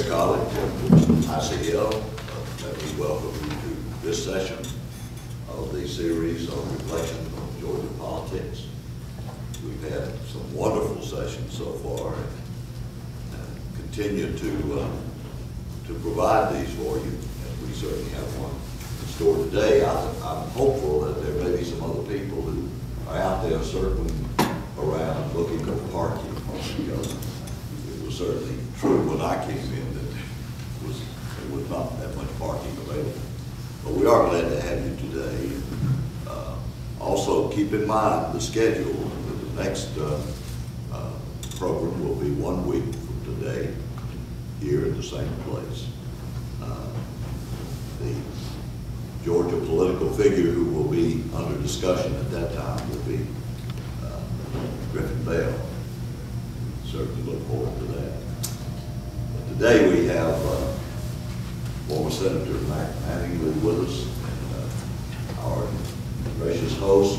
College and ICL, let me welcome you to this session of the series on reflections on Georgia politics. We've had some wonderful sessions so far and continue to provide these for you, and we certainly have one in store today. I'm hopeful that there may be some other people who are out there circling around looking for parking, because it was certainly true when I came in that there was not that much parking available. But we are glad to have you today. Also, keep in mind the schedule. The next program will be 1 week from today, here at the same place. The Georgia political figure who will be under discussion at that time will be Griffin Bell. Certainly look forward to that. But today we have former Senator Mack Mattingly with us, and our gracious host,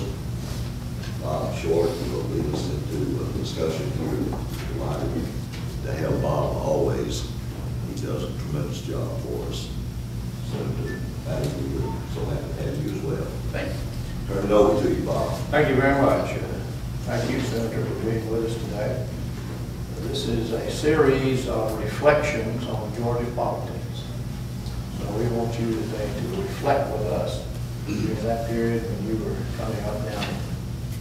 Bob Short, will lead us into a discussion here. Delighted to have Bob always. He does a tremendous job for us. Senator Mattingly, we're so happy to have you as well. Thank you. Turn it over to you, Bob. Thank you very much. Thank you, Senator, for being with us today. This is a series of reflections on Georgia politics. So we want you today to reflect with us during that period when you were coming up down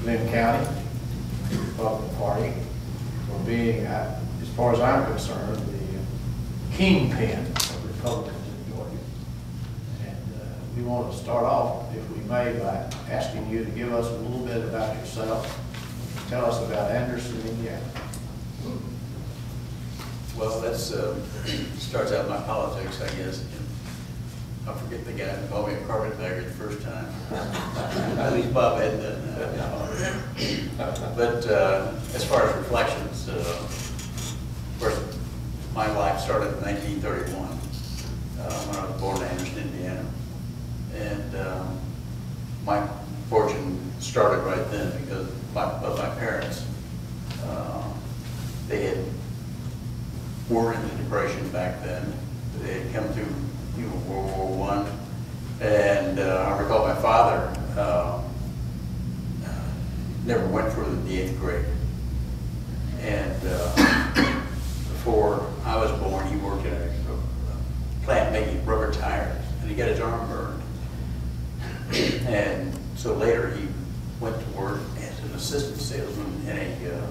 Glenn County, the Republican Party, for being, as far as I'm concerned, the kingpin of Republicans in Georgia. And we want to start off, if we may, by asking you to give us a little bit about yourself. Tell us about Anderson, Indiana. Well, that's starts out my politics, I guess. I forget the guy who called me a carpetbagger the first time. At least Bob had that. But as far as reflections, of course, my life started in 1931 when I was born in Anderson, Indiana. And my fortune started right then because of my parents. They had were in the Depression back then. They had come through World War I. And I recall my father never went further than the 8th grade. And before I was born, he worked in a plant making rubber tires, and he got his arm burned. And so later he went to work as an assistant salesman in a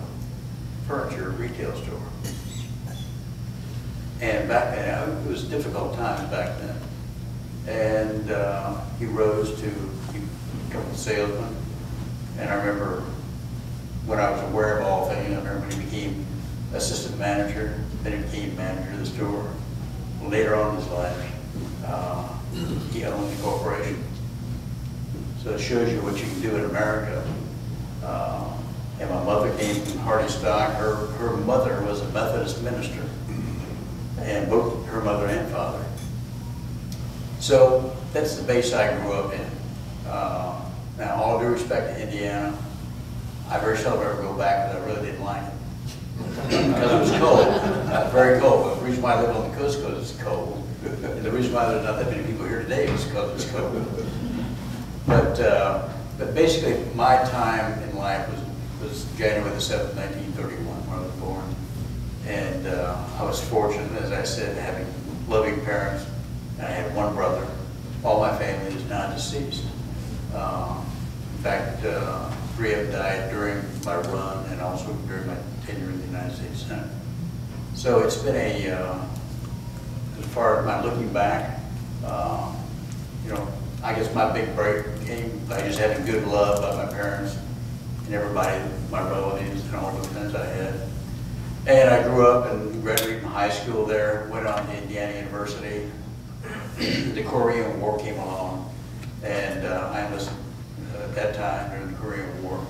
furniture retail store. And back then, it was difficult times back then. And he rose to become a salesman. And I remember when I was aware of all things, I remember when he became assistant manager, then he became manager of the store. Later on in his life, he owned the corporation. So it shows you what you can do in America. And my mother came from Hardy stock. Her mother was a Methodist minister, and both her mother and father. So that's the base I grew up in. Now, all due respect to Indiana, I very seldom ever go back because I really didn't like it. Because it was cold, very cold. But the reason why I live on the coast is because it's cold. And the reason why there's not that many people here today is because it's cold. But basically, my time in life was January the 7th, 1931, when I was born. And I was fortunate, as I said, having loving parents. And I had one brother. All my family is now deceased. In fact, 3 of them died during my run and also during my tenure in the United States Senate. So it's been as far as my looking back, I guess my big break came by just having good love by my parents and everybody, my relatives and all the friends I had. And I grew up and graduated from high school there, went on to Indiana University. The Korean War came along, and I enlisted at that time during the Korean War.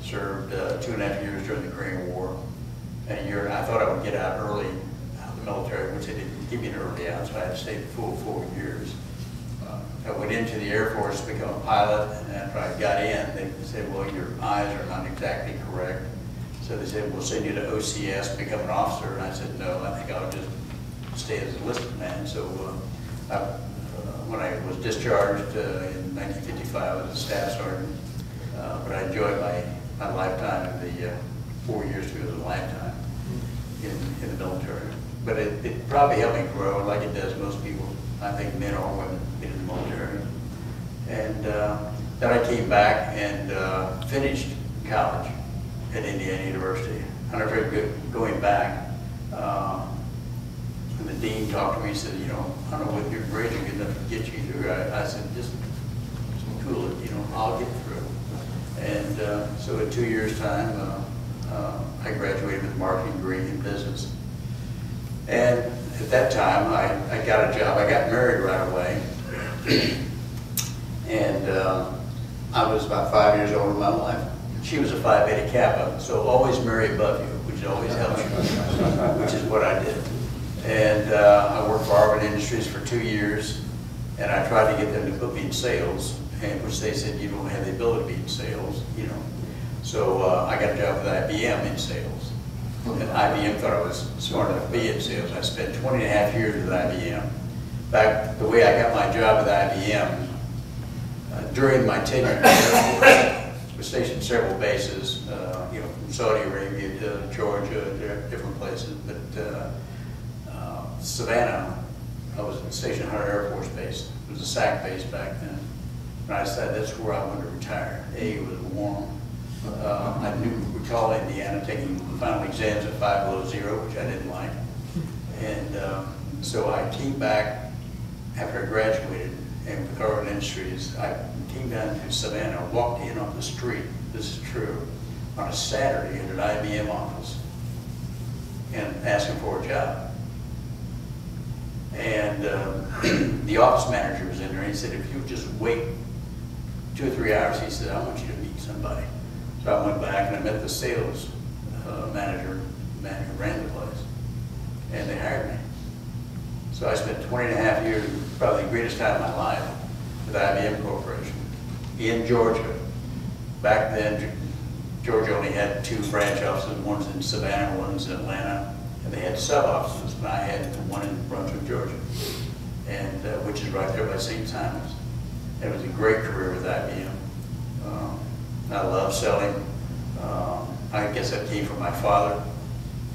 Served 2.5 years during the Korean War, and a year. I thought I would get out early out of the military, which they didn't give me an early out, so I had to stay the full 4 years. I went into the Air Force to become a pilot, and after I got in, they said, well, your eyes are not exactly correct. So they said, we'll send you to OCS to become an officer. And I said, no, I think I'll just stay as a enlisted man. So when I was discharged in 1955, I was a staff sergeant. But I enjoyed my lifetime, the 4 years to a lifetime in the military. But it probably helped me grow like it does most people. I think men or women get in the military. And then I came back and finished college at Indiana University. And I was very good going back. And the dean talked to me and said, you know, I don't know whether your grades are good enough to get you through. I said, just cool it, you know, I'll get through. And so in 2 years' time, I graduated with a marketing degree in business. And at that time, I got a job. I got married right away. And I was about 5 years older than my wife. She was a Phi Beta Kappa, so always marry above you, which always helps you, which is what I did. And I worked for Arvin Industries for 2 years, and I tried to get them to put me in sales, and which they said, you don't have the ability to be in sales, you know. So I got a job with IBM in sales. And IBM thought I was smart enough to be in sales. I spent 20 and a half years with IBM. In fact, the way I got my job with IBM, during my tenure in the Air Force, I was stationed at several bases, you know, from Saudi Arabia to Georgia, different places. But Savannah, I was stationed at Hunter Air Force Base. It was a SAC base back then. And I decided that's where I wanted to retire. It was warm. I recall Indiana taking the final exams at 5 below zero, which I didn't like. And so I came back after I graduated, and with Arvin Industries, I came down to Savannah, walked in off the street, this is true, on a Saturday at an IBM office, and asking for a job. And the office manager was in there, and he said, if you would just wait 2 or 3 hours, he said, I want you to meet somebody. So I went back and I met the sales manager who ran the place, and they hired me. So I spent 20 and a half years, probably the greatest time of my life, with IBM Corporation in Georgia. Back then, Georgia only had 2 branch offices, one's in Savannah, one's in Atlanta, and they had sub-offices, and I had one in Brunswick, Georgia, and which is right there by St. Simon's. It was a great career with IBM. I love selling. I guess that came from my father,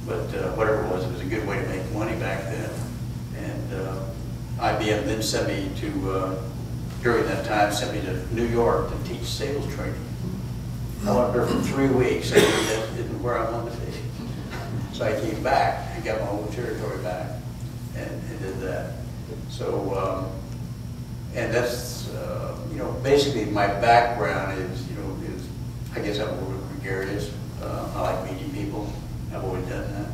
but whatever it was a good way to make money back then. And IBM then sent me to, during that time, sent me to New York to teach sales training. I went there for 3 weeks, and that isn't where I wanted to be. So I came back and got my whole territory back and did that. So, and that's, you know, basically my background is, you know, I guess I'm a little gregarious. I like meeting people. I've always done that.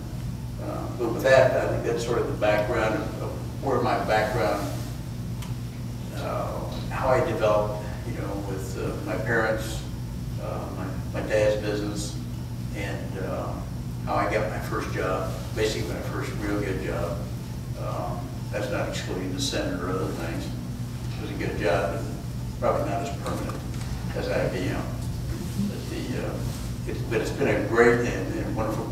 But with that, I think that's sort of the background of where my background, how I developed, you know, with my parents, my dad's business, and how I got my first job, basically my first real good job. That's not excluding the Senate or other things. It was a good job, but probably not as permanent as IBM. But it's been a great and wonderful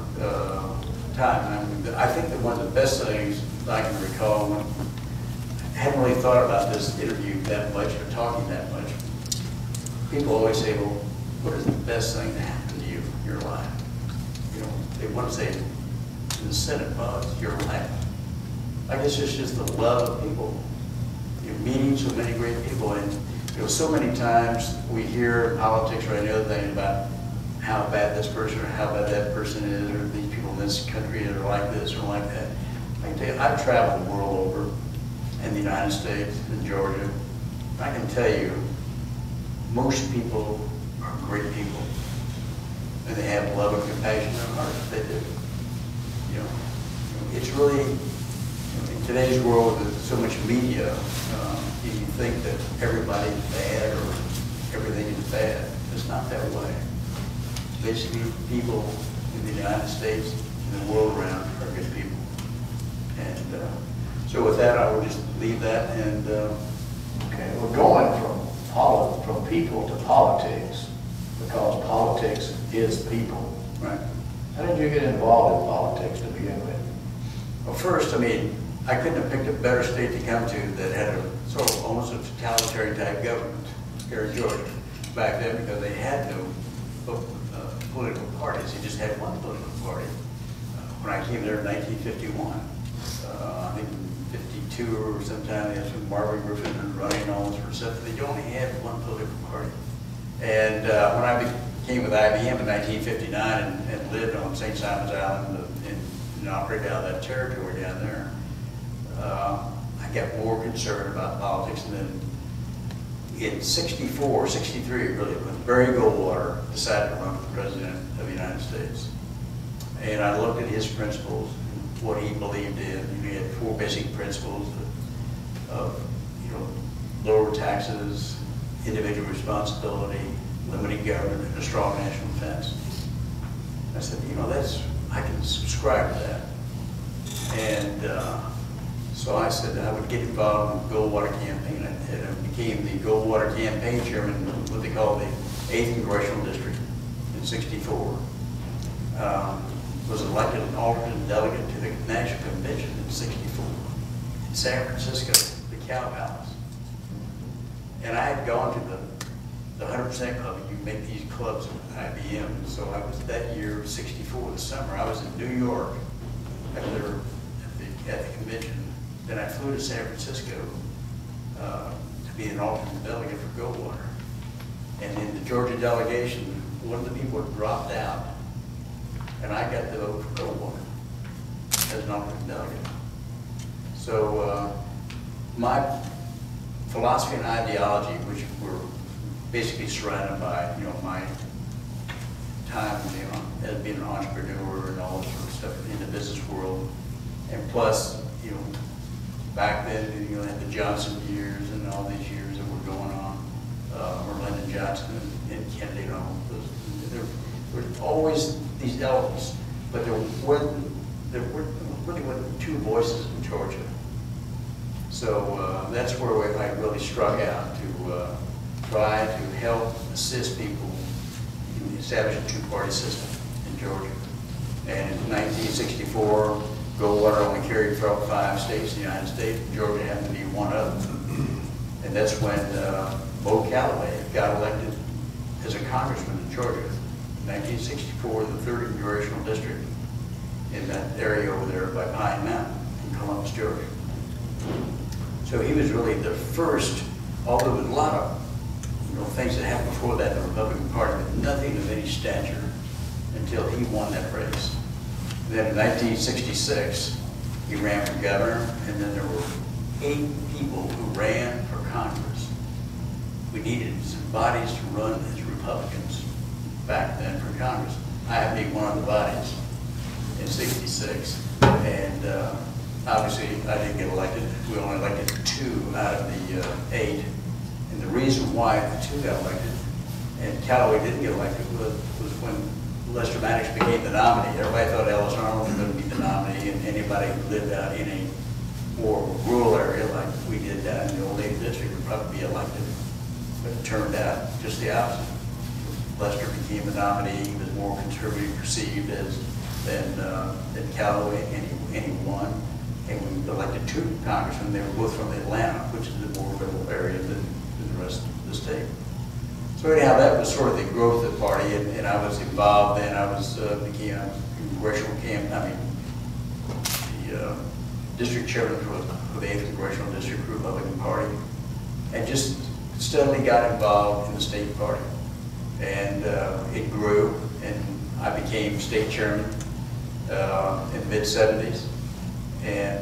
time. I think that one of the best things I can recall, I hadn't really thought about this interview that much or talking that much. People always say, well, what is the best thing that happened to you in your life? You know, they want to say in the Senate, well, it's your life. I guess it's just the love of people. You're meeting so many great people, and you know, so many times we hear in politics or any other thing about how bad this person or how bad that person is, or these people in this country are like this or like that. I can tell you, I've traveled the world over in the United States, in Georgia. I can tell you, most people are great people, and they have love and compassion in their hearts. They do. You know, it's really, in today's world with so much media, you think that everybody's bad or everything is bad. It's not that way. Basically, people in the United States and the world around are good people. And so with that, I will just leave that. And okay, we're going from people to politics, because politics is people. Right. How did you get involved in politics to begin with? Well, first, I mean, I couldn't have picked a better state to come to that had a sort of almost a totalitarian type government here in Georgia back then, because they had no political parties. They just had one political party. When I came there in 1951, I think in 52 or sometime, that's when Marvin Griffin was running all this stuff. They only had one political party. And when I came with IBM in 1959 and lived on St. Simon's Island and operated out of that territory down there, I got more concerned about politics. And then in 64, 63, really, when Barry Goldwater decided to run for president of the United States. And I looked at his principles, what he believed in. He had 4 basic principles of lower taxes, individual responsibility, limited government, and a strong national defense. I said, I can subscribe to that. And so I said I would get involved in the Goldwater campaign. And I became the Goldwater campaign chairman of what they call the 8th Congressional District in 64. Was elected an alternate delegate to the National Convention in 64 in San Francisco, the Cow Palace. And I had gone to the 100% club. You make these clubs with IBM. And so I was that year, 64, the summer. I was in New York at the convention. Then I flew to San Francisco to be an alternate delegate for Goldwater. And in the Georgia delegation, one of the people had dropped out, and I got the vote for Goldwater as an alternate delegate. So my philosophy and ideology, which were basically surrounded by my time as being an entrepreneur and all this sort of stuff in the business world, and plus back then you had the Johnson years and all these years that were going on, or Lyndon Johnson and Kennedy and all those. There were always these elements, but there really wasn't 2 voices in Georgia. So that's where I really struck out to try to help assist people in establishing a 2-party system in Georgia. And in 1964, Goldwater only carried 5 states in the United States. Georgia happened to be one of them. And that's when Bo Calloway got elected as a congressman in Georgia. In 1964, the 3rd Congressional District in that area over there by Pine Mountain in Columbus, Georgia. So he was really the first, although there was a lot of things that happened before that in the Republican Party, but nothing of any stature until he won that race. And then in 1966, he ran for governor, and then there were 8 people who ran for Congress. We needed some bodies to run as Republicans back then for Congress. I happened to be one of the bodies in 66, and obviously I didn't get elected. We only elected 2 out of the 8. And the reason why the 2 got elected and Calloway didn't get elected was when Lester Maddox became the nominee. Everybody thought Ellis Arnold was going to be the nominee, and anybody who lived out in a more rural area like we did down in the old 8th district would probably be elected. But it turned out just the opposite. Lester became the nominee. He was more conservative perceived than Calloway, and he won. And we elected 2 congressmen. They were both from Atlanta, which is a more liberal area than the rest of the state. So anyhow, that was sort of the growth of the party, and I was involved then. I became a congressional campaign, the district chairman for the 8th Congressional District Republican Party, and just steadily got involved in the state party. And it grew, and I became state chairman in the mid-70s.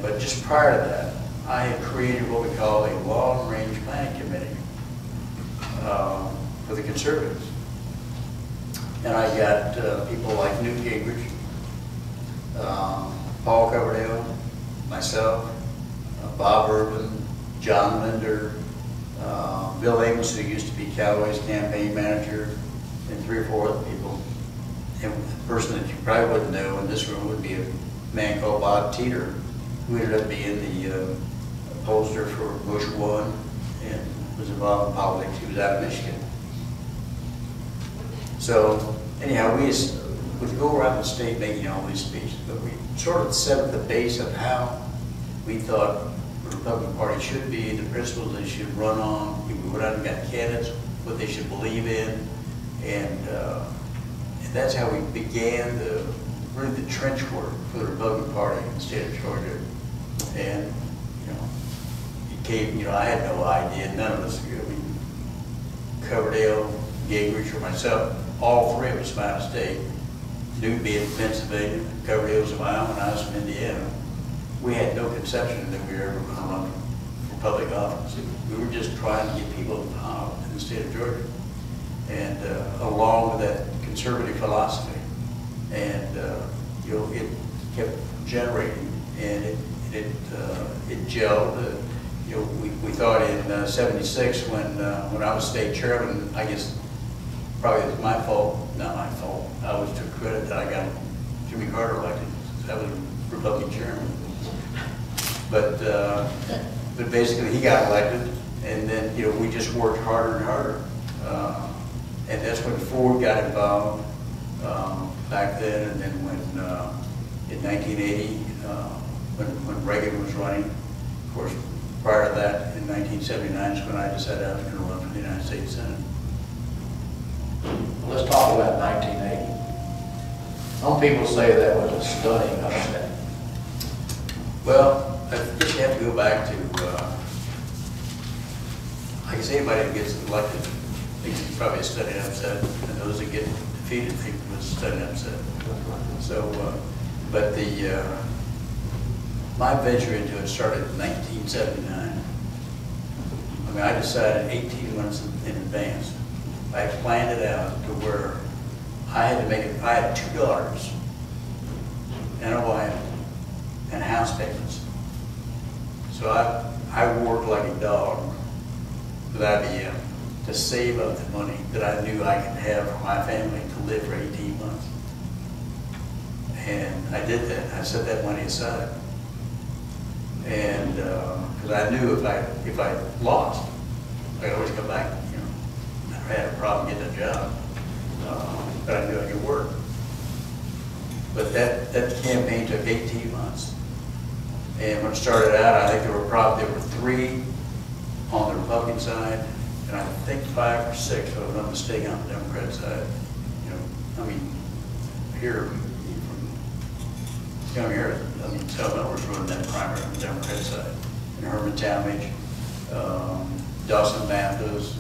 But just prior to that, I had created what we call a long-range planning committee for the conservatives. And I got people like Newt Gingrich, Paul Coverdale, myself, Bob Urban, John Linder, Bill Amos, who used to be Callaway's campaign manager, and 3 or 4 other people. And the person that you probably wouldn't know in this room would be a man called Bob Teeter, who ended up being the pollster for Bush 1 and was involved in politics. He was out of Michigan. So anyhow, we would go around the state making all these speeches, but we sort of set up the base of how we thought the Republican Party should be, the principles they should run on. We went out and got candidates, what they should believe in, and that's how we began really the trench work for the Republican Party in the state of Georgia. And it came. I had no idea. None of us. Coverdale, Gingrich, or myself, all three of us from out of state. Newt being from Pennsylvania, Coverdale was from Iowa, and I was from Indiana. We had no conception that we were ever going to run for public office. We were just trying to get people involved in the state of Georgia, and along with that conservative philosophy, and it kept generating, and it gelled. We thought in '76 when I was state chairman, I guess probably it was my fault, not my fault. I always took credit that I got Jimmy Carter elected. I was Republican chairman. But basically he got elected, and then we just worked harder and harder. And that's when Ford got involved back then, and then when in 1980 when Reagan was running, of course. Prior to that, in 1979 is when I decided I was going to run for the United States Senate. Let's talk about 1980. Some people say that was a stunning upset. Well, I guess you have to go back to, I guess anybody that gets elected thinks it's probably a stunning upset, and those that get defeated think it was a stunning upset. So, but my venture into it started in 1979. I mean, I decided 18 months in advance. I planned it out to where I had to make it. I had 2 daughters and a wife and house payments. So I worked like a dog with IBM to save up the money that I knew I could have for my family to live for 18 months. And I did that. I set that money aside. And because I knew if I lost, I could always come back. I had a problem getting a job, but I knew I could work. But that campaign took 18 months. And when it started out, I think there were 3 on the Republican side, and I think 5 or 6, if I'm not mistaken, on the Democrat side. I mean, here. Here, Selma was running that primary on the Democrat side, and Herman Talmadge, Dawson Mathis,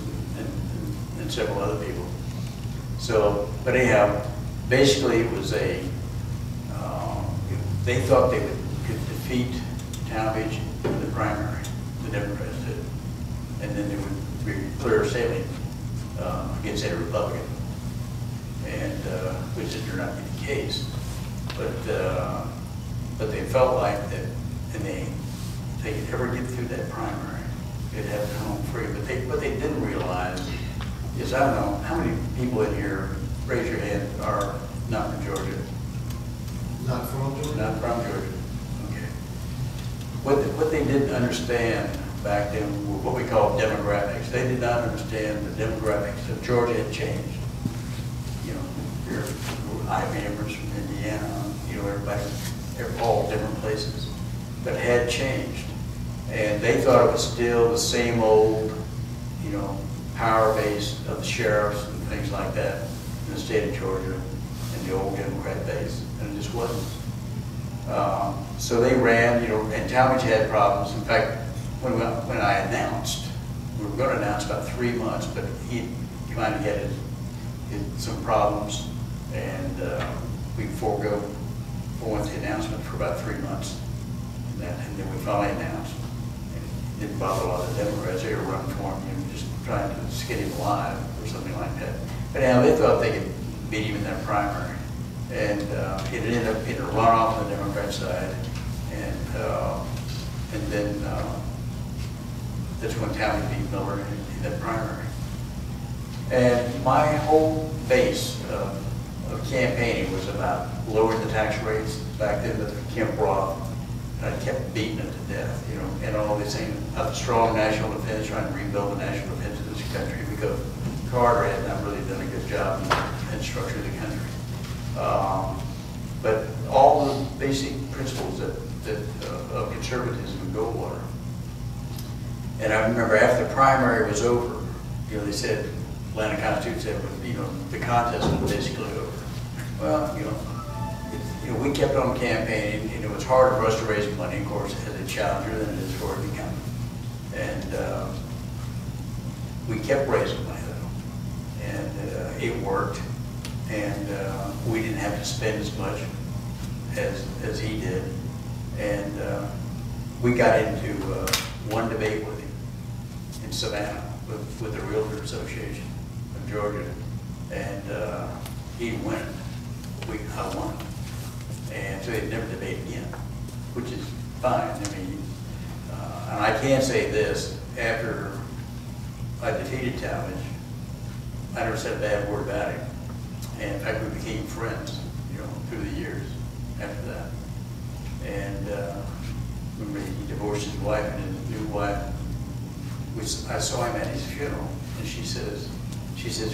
and several other people. So, but anyhow, basically it was they thought they could defeat Talmadge in the primary, the Democrats did, and then there would be clear sailing against a Republican, and which did not be the case, but they felt like that, and they could ever get through that primary, they'd have it home free. But what they didn't realize is, I don't know, how many people in here, raise your hand, are not from Georgia? Not from Georgia? Not from Georgia, okay. What they didn't understand back then were what we call demographics. They did not understand the demographics of Georgia had changed. Here, IBMers from Indiana, everybody, they're all different places, but had changed. And they thought it was still the same old, power base of the sheriffs and things like that in the state of Georgia and the old Democrat base, and it just wasn't. So they ran, and Talmadge had problems. In fact, when I announced, we were going to announce about 3 months, but he kind of had some problems, and we went the announcement for about 3 months, and then we finally announced. It didn't bother a lot of the Democrats. They were running for him, just trying to skin him alive or something like that. But anyhow, they thought they could beat him in that primary, and it ended up being a runoff on the Democrat side, and then that's when Talmadge beat Miller in that primary. And my whole base of campaigning was about lowering the tax rates. Back then, the Kemp Roth, and I kept beating it to death, and all these things. A strong national defense, trying to rebuild the national defense of this country, because Carter had not really done a good job in the defense structure of the country. But all the basic principles of conservatism in Goldwater. And I remember after the primary was over, you know, they said, Atlanta Constitution said, you know, the contest was basically over. Well, you know, we kept on campaigning, and it was harder for us to raise money, of course, as a challenger than it is for an incumbent. And we kept raising money, though, and it worked, and we didn't have to spend as much as he did. And we got into one debate with him in Savannah with the Realtor Association of Georgia, and he didn't win. I won. And so they'd never debate again, which is fine. I mean, and I can say this, after I defeated Talmadge, I never said a bad word about him. And in fact, we became friends, you know, through the years after that. And remember, he divorced his wife, and his new wife, I saw him at his funeral, and she says,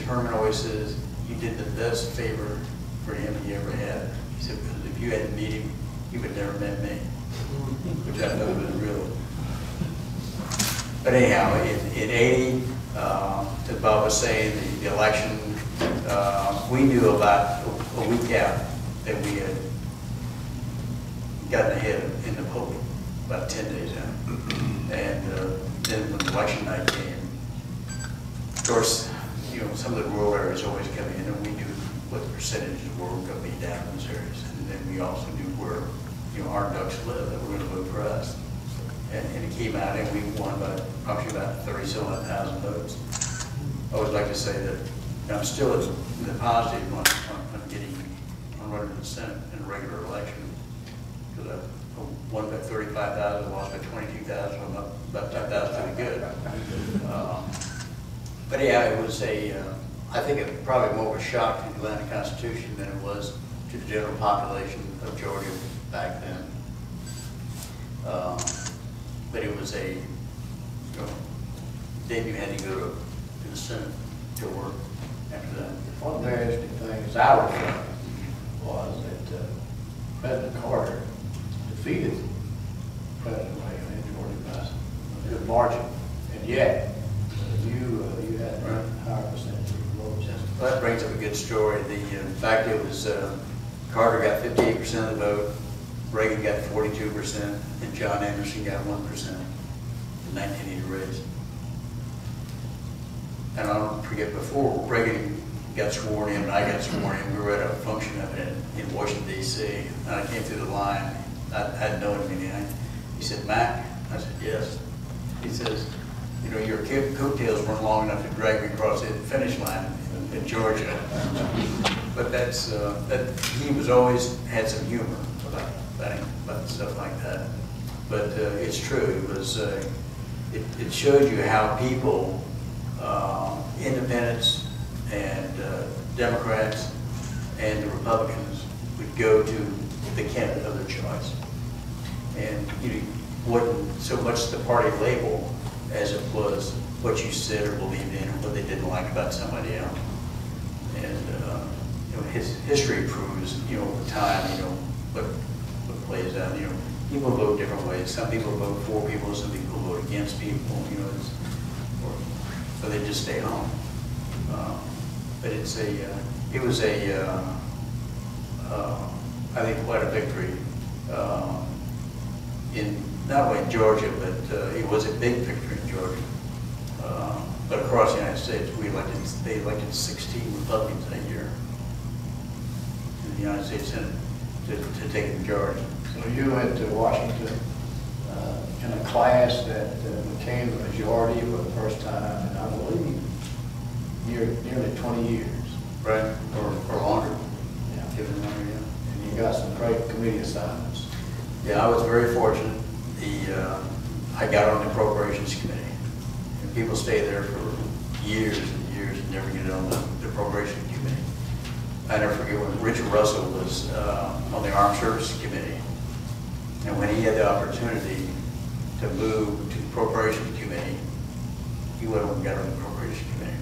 Herman always says, you did the best favor for him he ever had. He said, because if you hadn't met him, you would never met me, which I know was real. But anyhow, in 80, as Bob was saying, the election, we knew about a week out that we had gotten ahead in the polling, about 10 days out. And then when election night came, of course, you know, some of the rural areas always come in, and we knew what the percentages were going to be down in those areas. And then we also knew where, you know, our ducks live, that were going to vote for us. And it came out, and we won by probably about 30,000 votes. I always like to say that I'm still in the positive on running for the Senate in a regular election, because I won by 35,000, lost by 22,000. I'm up about 10,000 pretty good. But yeah, it was I think it probably more of a shock to the Atlanta Constitution than it was to the general population of Georgia back then. But it was then you had to go to the Senate to work after that. One of the interesting things I was learning was that President Carter defeated President Reagan in Georgia by a good margin, and yet you had a higher percentage of votes. Well, that brings up a good story. In fact, it was Carter got 58% of the vote, Reagan got 42%, and John Anderson got 1% in 1980 race. And I'll don't forget, before Reagan got sworn in and I got sworn in, we were at a function of it in Washington, D.C. And I came through the line. I hadn't known him anything. He said, Mack? I said, yes. He says, you know, your coattails weren't long enough to drag me across the finish line in Georgia. But that's, he was always had some humor about stuff like that. But it's true. It was, it showed you how people, independents and Democrats and the Republicans would go to the candidate of their choice. And you wasn't so much the party label as it was what you said or believed in or what they didn't like about somebody else. And you know, his history proves, you know, over time, you know, what plays out. You know, people vote different ways. Some people vote for people, some people vote against people. You know, so they just stay home. But it was I think quite a victory in not only in Georgia, but it was a big victory in Georgia. But across the United States, they elected 16 Republicans that year in the United States Senate to take the majority. So you went to Washington in a class that became the majority for the first time in, I believe, nearly 20 years. Right, or longer. Yeah. Given longer, yeah. And you got some great committee assignments. Yeah, I was very fortunate. I got on the Appropriations Committee. And people stay there for years and years and never get on the Appropriations Committee. I never forget when Richard Russell was on the Armed Services Committee. And when he had the opportunity to move to the Appropriations Committee, he went over and got on the Appropriations Committee.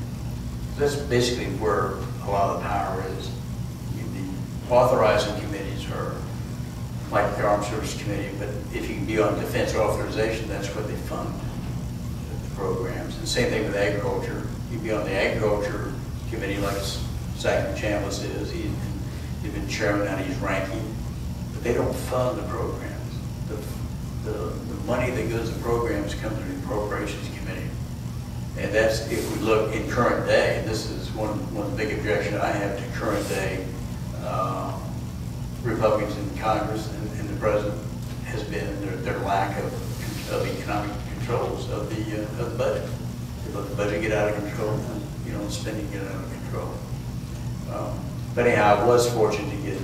That's basically where a lot of the power is. The authorizing committees are like the Armed Services Committee, but if you can be on defense authorization, that's where they fund the programs. And same thing with agriculture. You can be on the agriculture committee like Zach Chambliss is. He's been chairman and he's ranking, but they don't fund the programs. The money that goes to programs comes from the Appropriations Committee. And that's, if we look in current day, and this is one of the big objections I have to current day Republicans in Congress and the President has been their lack of economic controls of the budget. They let the budget get out of control, and spending get out of control. But anyhow, I was fortunate to get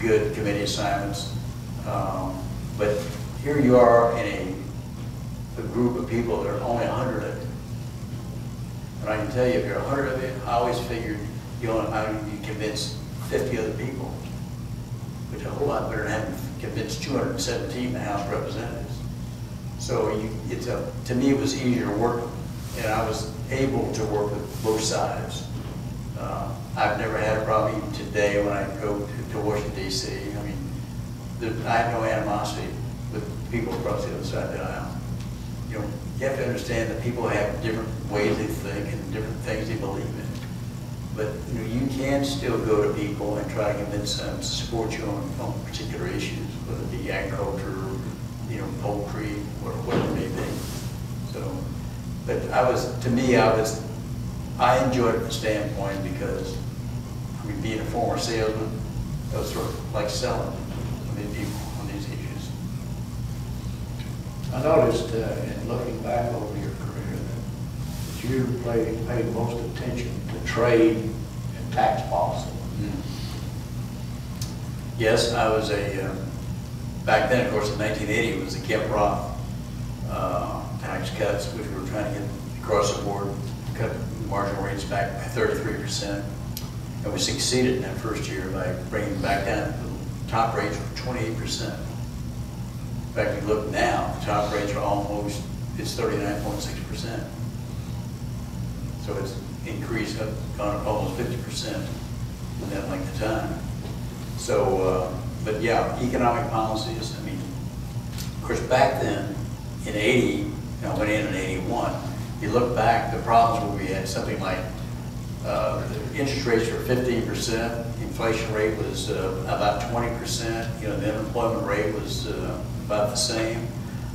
good committee assignments. But here you are in a group of people, there are only 100 of you. And I can tell you, if there are 100 of you, I always figured you convince 50 other people, which is a whole lot better than having convinced 217 in the House of Representatives. So to me, it was easier to work with, and I was able to work with both sides. I've never had a problem even today when I go to Washington, D.C. I mean, I have no animosity with people across the other side of the aisle. You have to understand that people have different ways they think and different things they believe in. But you can still go to people and try to convince them to support you on particular issues, whether it be agriculture, poultry, or whatever it may be. So, but I enjoyed it from the standpoint because, being a former salesman, I was sort of like selling people on these issues. I noticed in looking back over your career that you paid most attention to trade and tax policy. Mm-hmm. Yes, I was back then, of course, in 1980, it was the Kemp-Roth tax cuts, which we were trying to get across the board, cut marginal rates back by 33%. And we succeeded in that first year by bringing back down the top rates for 28%. In fact, if you look now, the top rates are it's 39.6%. So it's increased, gone up almost 50% in that length of time. So, but yeah, economic policies, of course, back then, in 80, I went in 81, you look back, the problems where we had something like the interest rates were 15%, inflation rate was about 20%, the unemployment rate was about the same.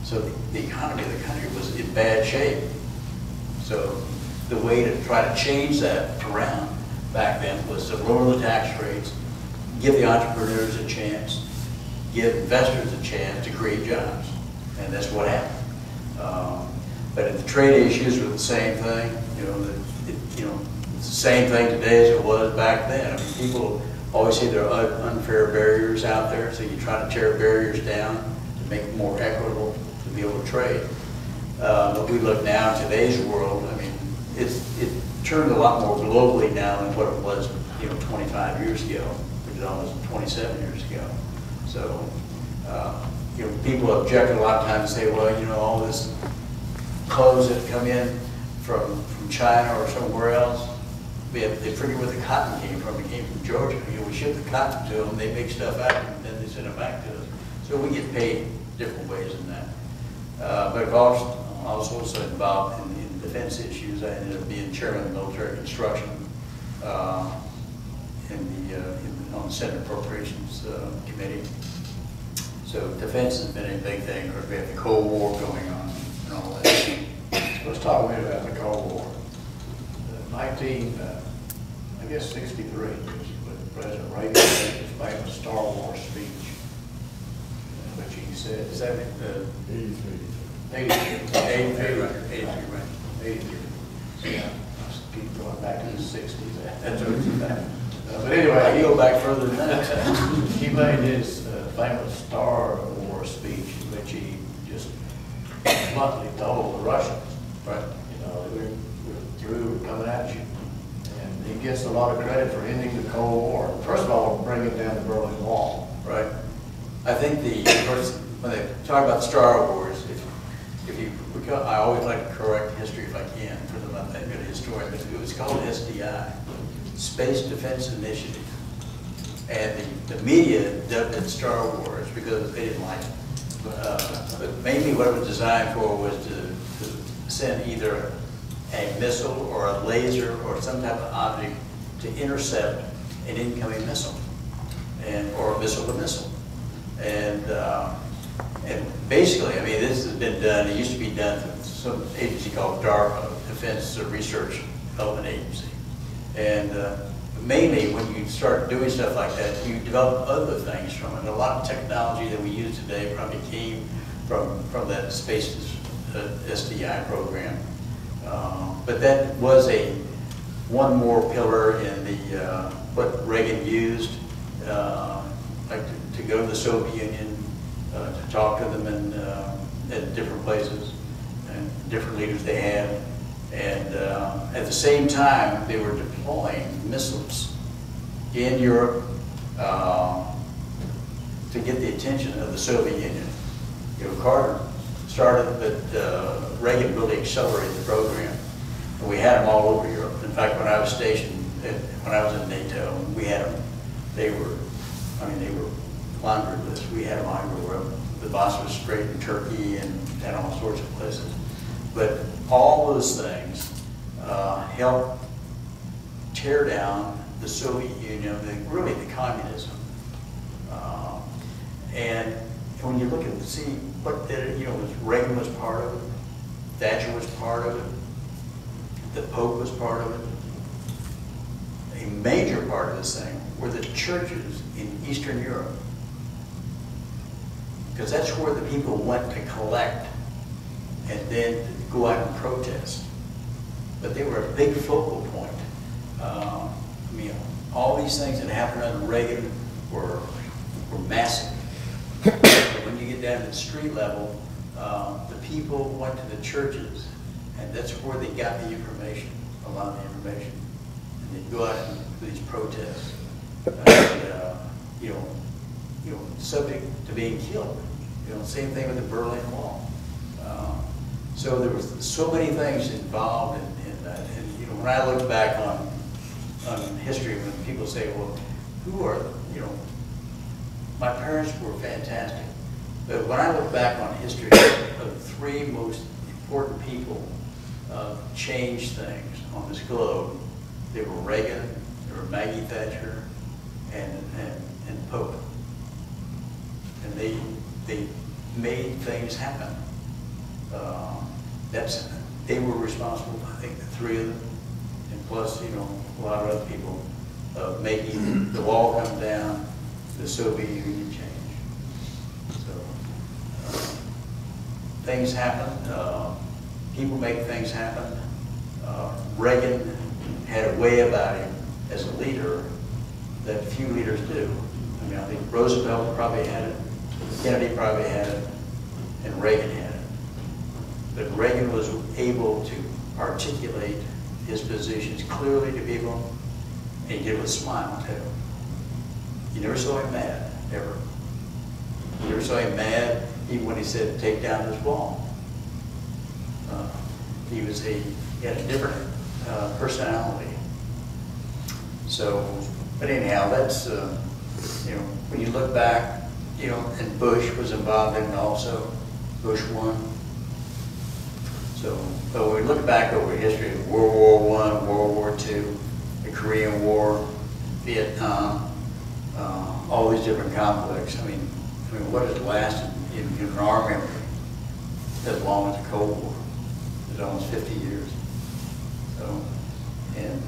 So the economy of the country was in bad shape. So the way to try to change that around back then was to lower the tax rates, give the entrepreneurs a chance, give investors a chance to create jobs. And that's what happened. But the trade issues were the same thing. It's the same thing today as it was back then. People always say there are unfair barriers out there, so you try to tear barriers down to make it more equitable to be able to trade. But we look now in today's world, it turned a lot more globally now than what it was 25 years ago, which is almost 27 years ago. So people object a lot of times and say, well, all this clothes that come in from China or somewhere else, they forget where the cotton came from. It came from Georgia. We ship the cotton to them, they make stuff out of it, and then they send it back to us. So we get paid different ways than that. But I've also involved in defense issues. I ended up being chairman of the military construction on the Senate Appropriations Committee. So defense has been a big thing. Of course, we have the Cold War going on and all that. Let's talk a minute about the Cold War. 63 is when President Reagan made his famous Star Wars speech, in which he said, is that 83, right. 83. Yeah, I keep going back to the 60s. That's what it's but anyway, I go back further than that. He made his famous Star Wars speech, in which he just bluntly told the Russians, right, we're through, we're coming at you. And he gets a lot of credit for ending the Cold War. First of all, bringing down the Berlin Wall. Right. I think when they talk about Star Wars, I always like to correct history if I can, for them. I'm not a good historian, but it was called SDI, Space Defense Initiative. And the media dubbed it Star Wars because they didn't like it. But mainly what it was designed for was to send either a missile or a laser or some type of object to intercept an incoming missile, or a missile to missile. And basically, I mean, this has been done, it used to be done through some agency called DARPA, Defense Research Development Agency. And mainly when you start doing stuff like that, you develop other things from it. A lot of technology that we use today probably came from that space SDI program. But that was one more pillar in the what Reagan used, like to go to the Soviet Union, to talk to them in different places and different leaders they had. And at the same time, they were deploying missiles in Europe to get the attention of the Soviet Union. You know, Carter started, but Reagan really accelerated the program. And we had them all over Europe. In fact, when I was stationed, when I was in NATO, we had them. They were laundry lists. We had them all over the Bosphorus Strait in Turkey and all sorts of places. But all those things helped tear down the Soviet Union, really the communism. And when you look and see what Reagan was part of it, Thatcher was part of it, the Pope was part of it. A major part of this thing were the churches in Eastern Europe, because that's where the people went to collect and then go out and protest. But they were a big focal point. All these things that happened under Reagan were massive. But when you get down to the street level, the people went to the churches, and that's where they got the information, a lot of the information. And they'd go out and do these protests, subject to being killed. Same thing with the Berlin Wall. So there was so many things involved in that. And when I look back on history, when people say, well, who are, my parents were fantastic. But when I look back on history, the three most important people changed things on this globe. They were Reagan, they were Maggie Thatcher, and Pope. And they made things happen. They were responsible, I think, the three of them, and plus, a lot of other people, making the wall come down, the Soviet Union change. So things happen. People make things happen. Reagan had a way about him as a leader that few leaders do. I think Roosevelt probably had it, Kennedy probably had it, and Reagan had it. But Reagan was able to articulate his positions clearly to people, and he did it with a smile too. You never saw him mad, ever. You never saw him mad even when he said, take down this wall. He had a different personality. So, but anyhow, that's, when you look back, and Bush was involved in it also. Bush won. So, but when we look back over history, World War I, World War II, the Korean War, Vietnam, all these different conflicts. What has lasted in our memory as long as the Cold War? It's almost 50 years. So, and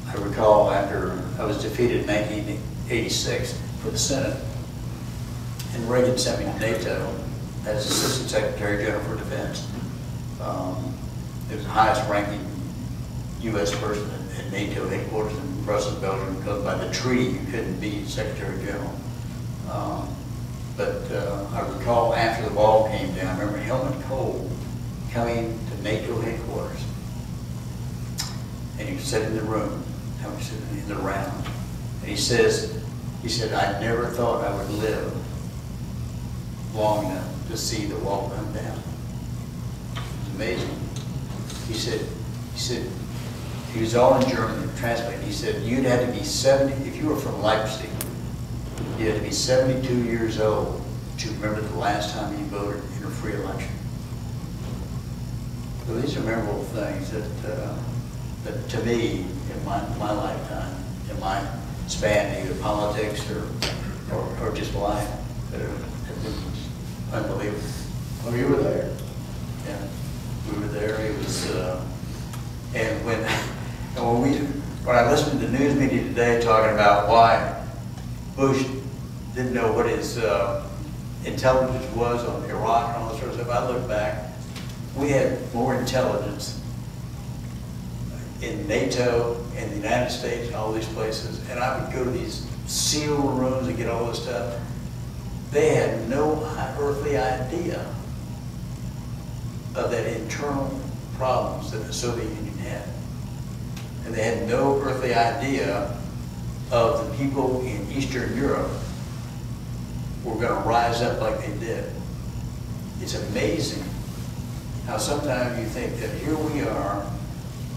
I recall after I was defeated in 1986 for the Senate, and Reagan sent me to NATO as Assistant Secretary General for Defense. It was the highest ranking U.S. person at NATO headquarters in Brussels, Belgium, because by the treaty you couldn't be Secretary General. But I recall after the wall came down, I remember Helmut Kohl coming to NATO headquarters, and he was sitting in the room, I was sitting in the round, and he said, I never thought I would live long enough to see the wall come down. It was amazing. He said, He was all in German, translated. He said, you'd had to be 70, if you were from Leipzig, you had to be 72 years old to remember the last time you voted in a free election. So these are memorable things that to me, in my lifetime, in my span, either politics or just life, that have been unbelievable. Oh, you were there. Yeah, we were there. It was, and when I listened to the news media today talking about why Bush didn't know what his intelligence was on Iraq and all that sort of stuff, I look back, we had more intelligence in NATO and the United States and all these places, and I would go to these SEAL rooms and get all this stuff. They had no earthly idea of that internal problems that the Soviet Union had. And they had no earthly idea of the people in Eastern Europe were going to rise up like they did. It's amazing how sometimes you think that here we are,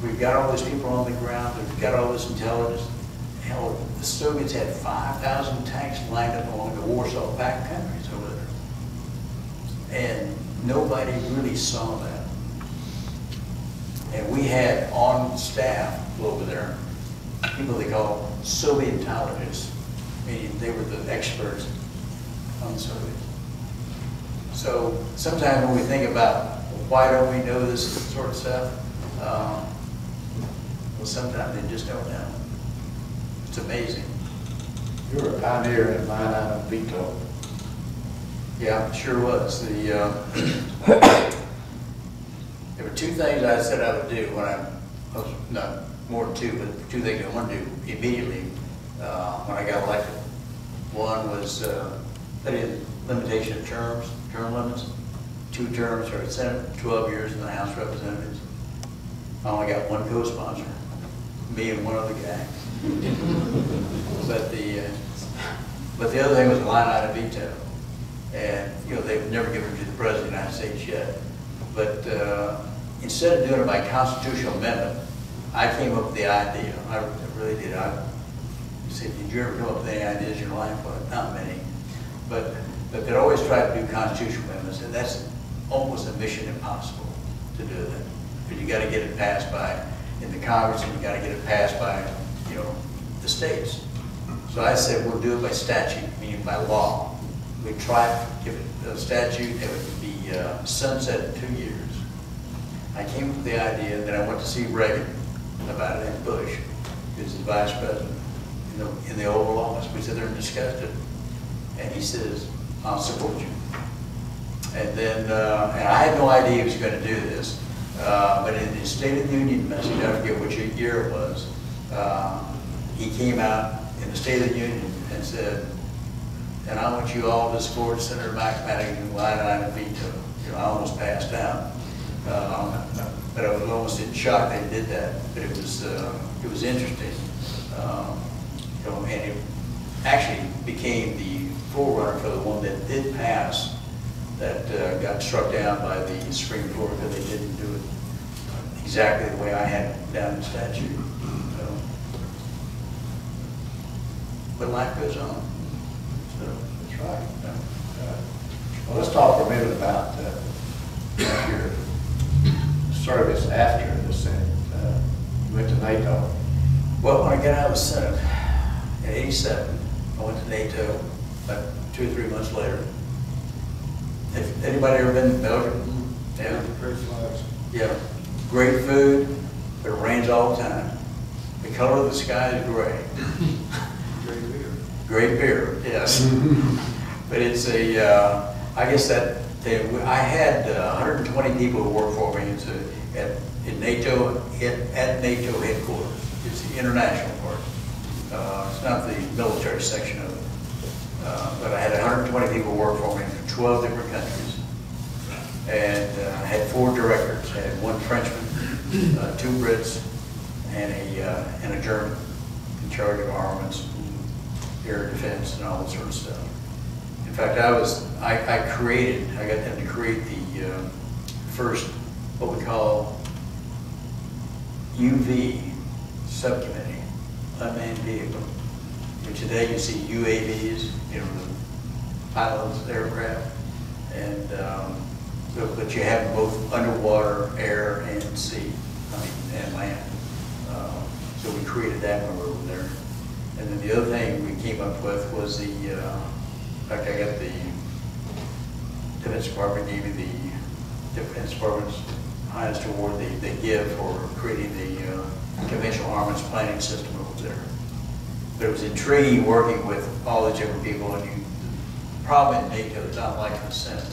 we've got all these people on the ground, we've got all this intelligence. Hell, the Soviets had 5,000 tanks lined up along the Warsaw Pact countries over there. And nobody really saw that. And we had on staff over there people they call Sovietologists, meaning they were the experts on the Soviets. So sometimes when we think about why don't we know this sort of stuff, well, sometimes they just don't know. It's amazing. You were a pioneer in line item veto. Yeah, sure was. There were two things I said I would do when I was, not more than two, but two things I wanted to do immediately when I got elected. One was put in limitation of term limits, 2 terms for the Senate, 12 years in the House of Representatives. I only got one co-sponsor, me and one other guy. But the other thing was a line item veto. And, you know, they've never given it to the President of the United States yet. But instead of doing it by constitutional amendment, I came up with the idea. I really did. You said, did you ever come up with any ideas in your life? Well, not many. But they'd always try to do constitutional amendments, and that's almost a mission impossible to do that. Because you got to get it passed by in the Congress, and you got to get it passed by, you know, the states. So I said we'll do it by statute, meaning by law. We try to give it a statute that would be sunset in 2 years. I came up with the idea that I went to see Reagan about it, and Bush, who's the vice president in the Oval Office. We sat there and discussed it, and he says, "I'll support you." And then, and I had no idea he was going to do this, but in his State of the Union message, I forget which year it was, he came out in the State of the Union and said, "And I want you all to support Senator Mack Mattingly line item veto." You know, I almost passed out, but I was almost in shock they did that. But it was interesting, you know, and it actually became the forerunner for the one that did pass, that got struck down by the Supreme Court because they didn't do it exactly the way I had it down in statute. So, but life goes on. So, That's right. Well, let's talk for a minute about your service after the Senate. You went to NATO. Well, when I got out of the Senate in '87, I went to NATO about 2 or 3 months later. Have anybody ever been to Belgium? Yeah. Great flags. Yeah. Great food, but it rains all the time. The color of the sky is gray. Great beer. Great beer, yes. But it's a, I guess that I had 120 people who worked for me in NATO, at NATO headquarters. It's the international part. It's not the military section of it. But I had 120 people work for me from 12 different countries. And I had 4 directors. I had 1 Frenchman, 2 Brits, and a German in charge of armaments, air defense, and all that sort of stuff. In fact, I got them to create the first, what we call UV subcommittee, unmanned vehicle. And today you see UAVs, you know, the pilots, aircraft, and but you have both underwater, air, and sea, and land. So we created that when we were over there. And then the other thing we came up with was the, in fact, I got the Defense Department gave me the Defense Department's highest award they give for creating the conventional armaments planning system over there. But it was intriguing working with all these different people, and the problem in NATO is not like the Senate.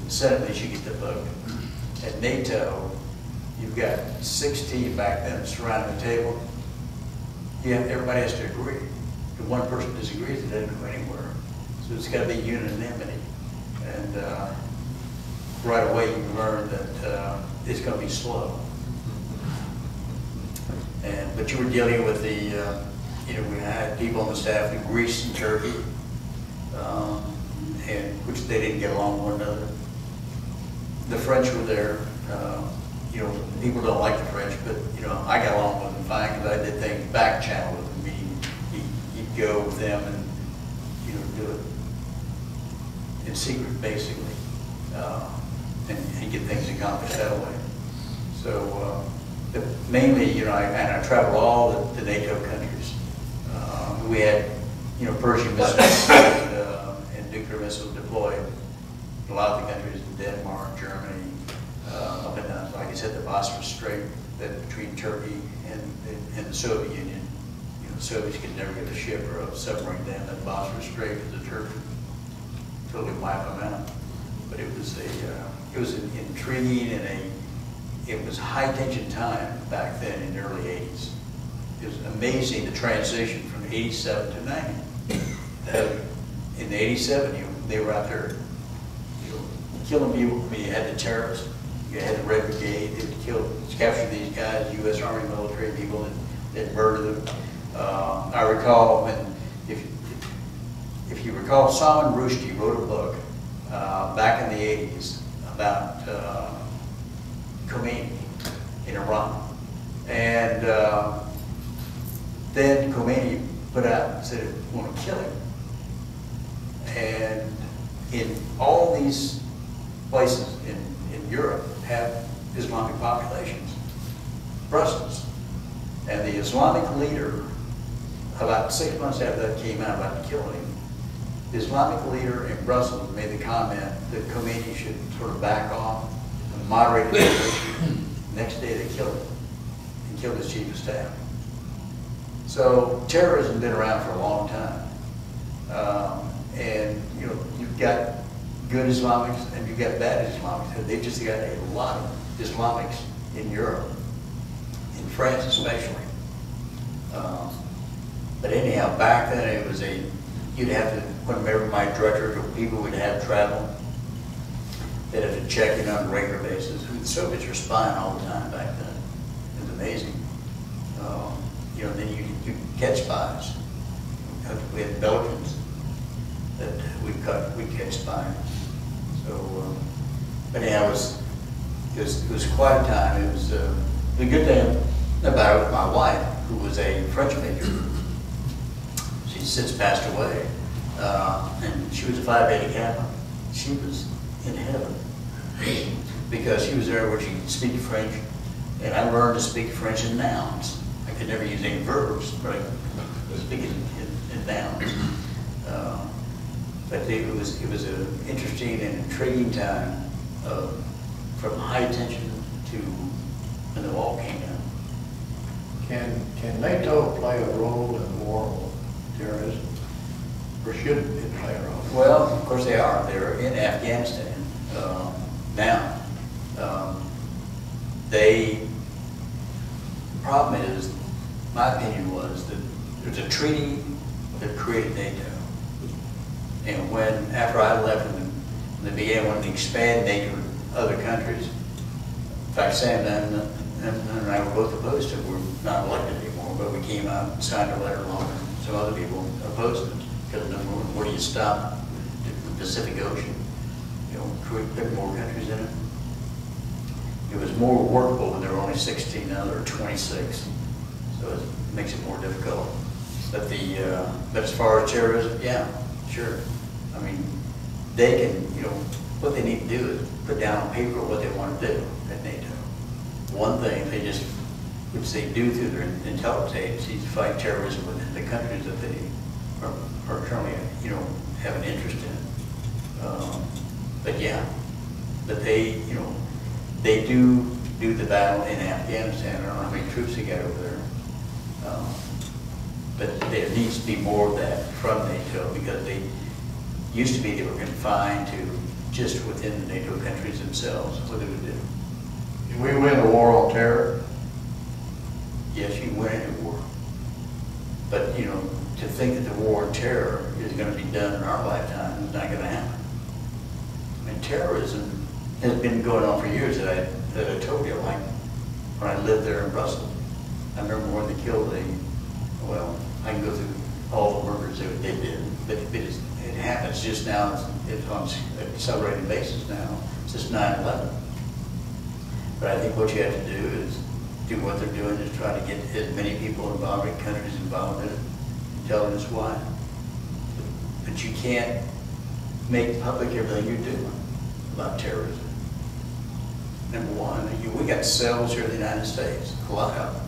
The Senate, at least you get the vote. At NATO, you've got 16 back then surrounding the table. Yeah, everybody has to agree. If one person disagrees, it doesn't go anywhere. So it's got to be unanimity. And right away you learn that it's going to be slow. But you were dealing with the, you know, we had people on the staff in Greece and Turkey, and which they didn't get along with one another. The French were there. You know, people don't like the French, but you know, I got along with them fine because I did things back channel with them. Meaning, you'd go with them and you know do it in secret, basically, and get things accomplished that way. So, but mainly, you know, I traveled all the NATO countries. We had, you know, Persian missiles and nuclear missiles deployed. A lot of the countries in Denmark, Germany, up and down, like I said, the Bosphorus Strait, that between Turkey and the Soviet Union. You know, the Soviets could never get a ship or a submarine down that Bosphorus Strait because the Turks totally wipe them out. But it was an intriguing and it was high tension time back then in the early 80s. It was amazing the transition from 87 to 90. In the 87, they were out there, you know, killing people. I mean, you had the terrorists, you had the Red Brigade, they would capture these guys, U.S. Army military people, and murder them. I recall when, if you recall, Salman Rushdie wrote a book back in the 80s about Khomeini in Iran. And then Khomeini put out and said, we want to kill him. And in all these places in Europe have Islamic populations. Brussels. And the Islamic leader, about 6 months after that came out about killing him, the Islamic leader in Brussels made the comment that Khomeini should sort of back off and moderate the situation. Next day they killed him and killed his chief of staff. So terrorism has been around for a long time. And you know, you've got good Islamics and you've got bad Islamics. They've just got a lot of Islamics in Europe, in France especially. But anyhow, back then it was you'd have to, whenever my director or people would have travel, they'd have to check in on a regular basis. The Soviets were spying all the time back then. It was amazing. You know, then you catch spies. We had Belgians that we'd catch spies. So, but anyhow, it was quite a time. It was the good thing about it with my wife, who was a French major. She's since passed away, and she was a Phi Beta Kappa. She was in heaven because she was there where she could speak French, and I learned to speak French in nouns. I could never use any verbs, but I could speak it in nouns. But it was an interesting and intriguing time from high tension to when the wall came down. Can NATO play a role in the war on terrorism? Or should it play a role? Well, of course they are. They're in Afghanistan now. The problem is, my opinion was that there's a treaty that created NATO. And after I left and they began wanting to expand NATO to other countries, in fact, Sam and I were both opposed to it. We're not elected anymore, but we came out and signed a letter along with some other people opposed it. Because where do you stop? The Pacific Ocean, you know, put more countries in it. It was more workable when there were only 16, now there are 26. So So it makes it more difficult. But but as far as terrorism, yeah, sure. I mean, they can, what they need to do is put down on paper what they want to do at NATO. One thing they just, which they do through their intelligence agencies, fight terrorism within the countries that they are currently, have an interest in. But yeah, but they, they do the battle in Afghanistan. I don't know how many troops they got over there. But there needs to be more of that from NATO, because they used to be, they were confined to just within the NATO countries themselves, what they would do. Can we win a war on terror? Yes, you can win any war. But, to think that the war on terror is going to be done in our lifetime is not going to happen. I mean, terrorism has been going on for years that I told you, like when I lived there in Brussels. I remember when they killed well, I can go through all the murders that they did, but it happens just now. It's on an accelerated basis now. It's just 9/11. But I think what you have to do is do what they're doing, is try to get as many people involved, countries involved in it, and tell them it's why. But you can't make public everything you do about terrorism. Number one, we got cells here in the United States, a lot of them.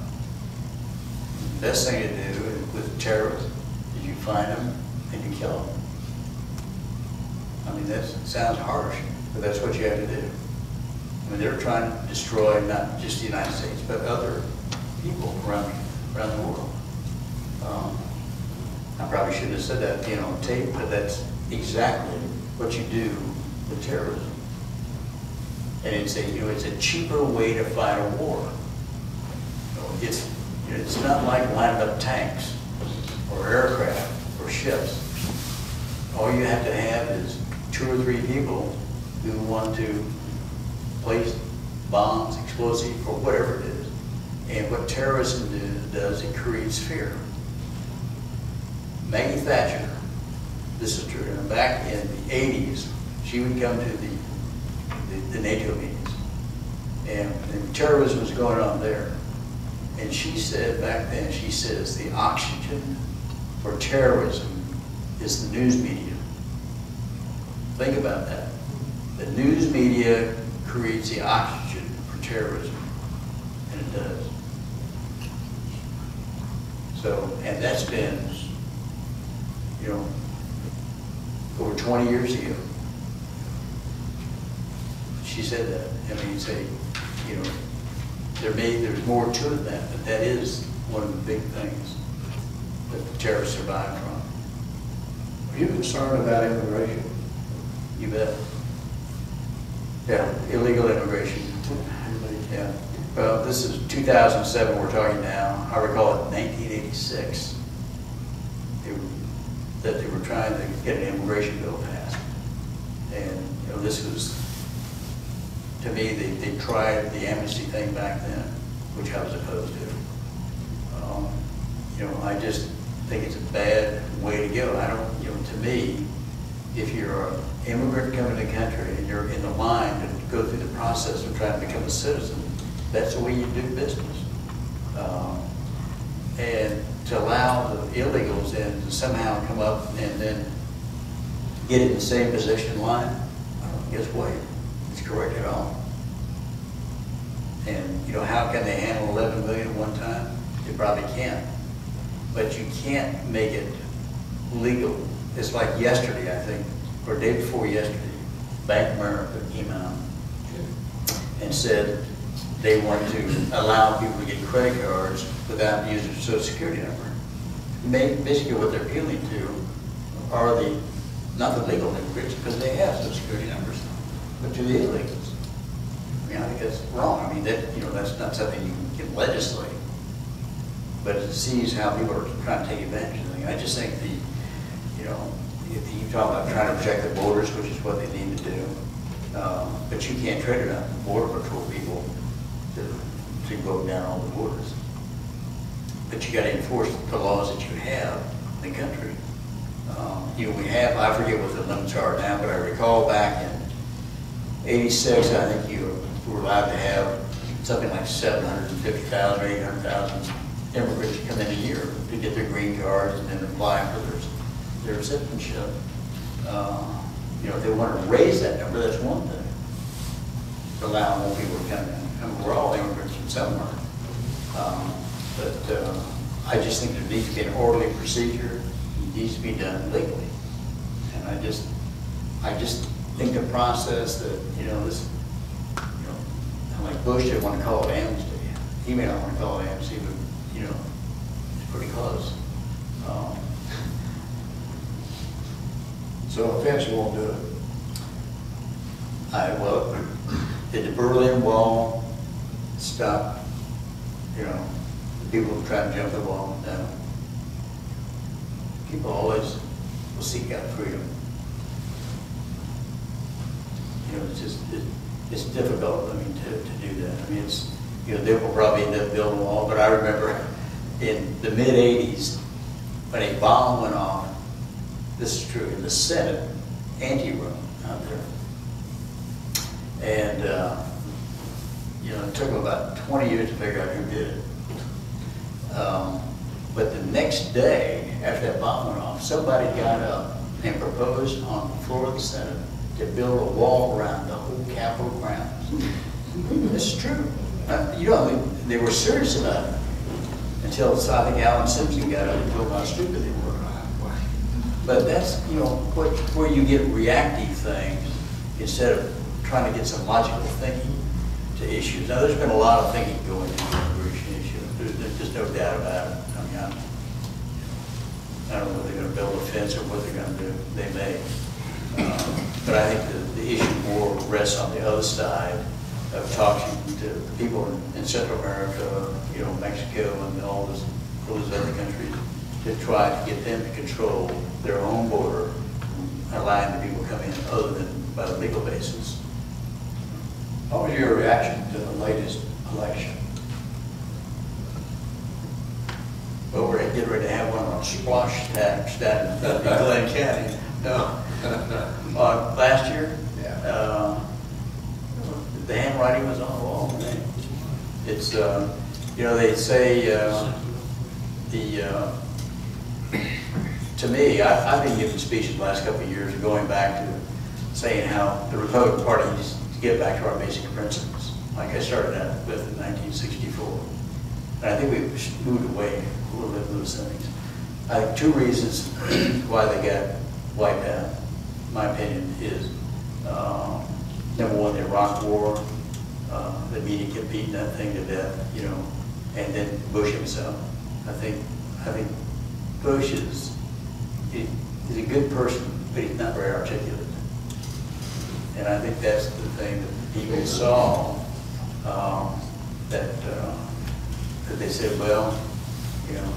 The best thing to do with terrorists is you find them and you kill them. I mean, that sounds harsh, but that's what you have to do. I mean, they're trying to destroy not just the United States, but other people around the world. I probably shouldn't have said that, on tape, but that's exactly what you do with terrorism. And it's a cheaper way to fight a war. It's not like lining up tanks or aircraft or ships. All you have to have is 2 or 3 people who want to place bombs, explosives, or whatever it is. And what terrorism does, it creates fear. Maggie Thatcher, this is true, and back in the 80s, she would come to the NATO meetings, and terrorism was going on there. And she said back then, she says, the oxygen for terrorism is the news media. Think about that. The news media creates the oxygen for terrorism, and it does. So, and that's been, over 20 years ago. She said that. I mean, there's more to it than that, but that is one of the big things that the terrorists survive from. Are you concerned about immigration? You bet. Yeah, illegal immigration. Yeah. Well, this is 2007 we're talking now. I recall in 1986 that they were trying to get an immigration bill passed. And, this was, to me, they tried the amnesty thing back then, which I was opposed to. I just think it's a bad way to go. I don't, to me, if you're an immigrant coming to the country and you're in the line to go through the process of trying to become a citizen, that's the way you do business. And to allow the illegals in to somehow come up and then get in the same position in line, I don't think it's way it's correct at all. And how can they handle 11 million at one time? They probably can't. But you can't make it legal. It's like yesterday, I think, or the day before yesterday, Bank of America came out and said they want to allow people to get credit cards without using a Social Security number. Basically what they're appealing to are not the legal immigrants, because they have Social Security numbers, but to the illegals. I mean, I think that's wrong. I mean, that's not something you can legislate, but it sees how people are trying to take advantage of things. I just think if you talk about trying to protect the borders, which is what they need to do, but you can't trade it on border patrol people to go down all the borders. But you got to enforce the laws that you have in the country. We have, I forget what the limits are now, but I recall back in '86, I think you were allowed to have something like 750,000 or 800,000 immigrants come in a year to get their green cards and then apply for their citizenship. You know, if they want to raise that number, that's one thing. Allow more people to come in. I mean, we're all immigrants from somewhere. But I just think there needs to be an orderly procedure. It needs to be done legally. And I just think the process that, you know, this, you know, like Bush didn't want to call it amnesty. He may not want to call it amnesty, but, you know, it's pretty close. So offense won't do it. Well, did the Berlin Wall stop, you know, the people who try to jump the wall? No. People always will seek out freedom. You know, it's just, it's difficult, I mean, to do that. I mean, it's, you know, they will probably end up building a wall, but I remember in the mid-'80s, when a bomb went off, this is true, in the Senate ante-room out there. And, you know, it took them about 20 years to figure out who did it. But the next day, after that bomb went off, somebody got up and proposed on the floor of the Senate to build a wall around the whole Capitol grounds. This is true. You know, they were serious about it until I think Alan Simpson got up and told them how stupid they were. But that's, you know, where you get reactive things instead of trying to get some logical thinking to issues. Now, there's been a lot of thinking going into the immigration issue. There's just no doubt about it. I mean, I don't know if they're going to build a fence or what they're going to do. They may. But I think the issue more rests on the other side of talking to the people in Central America, you know, Mexico and all those other countries to try to get them to control their own border, allowing the people to come in other than by the legal basis. What was your reaction to the latest election? Well, we're getting ready to have one on Splosh tax down in Glenn County. No. Last year? Yeah. The handwriting was on the wall. It's, you know, they say to me, I've been giving speeches the last couple of years going back to saying how the Republican Party needs to get back to our basic principles, like I started out with in 1964. And I think we've moved away a little bit from those things. I think two reasons why they got wiped out, in my opinion, is number one, the Iraq War, the media kept beating that thing to death, you know, and then Bush himself. I think Bush is a good person, but he's not very articulate. And I think that's the thing that people saw, that they said, well, you know,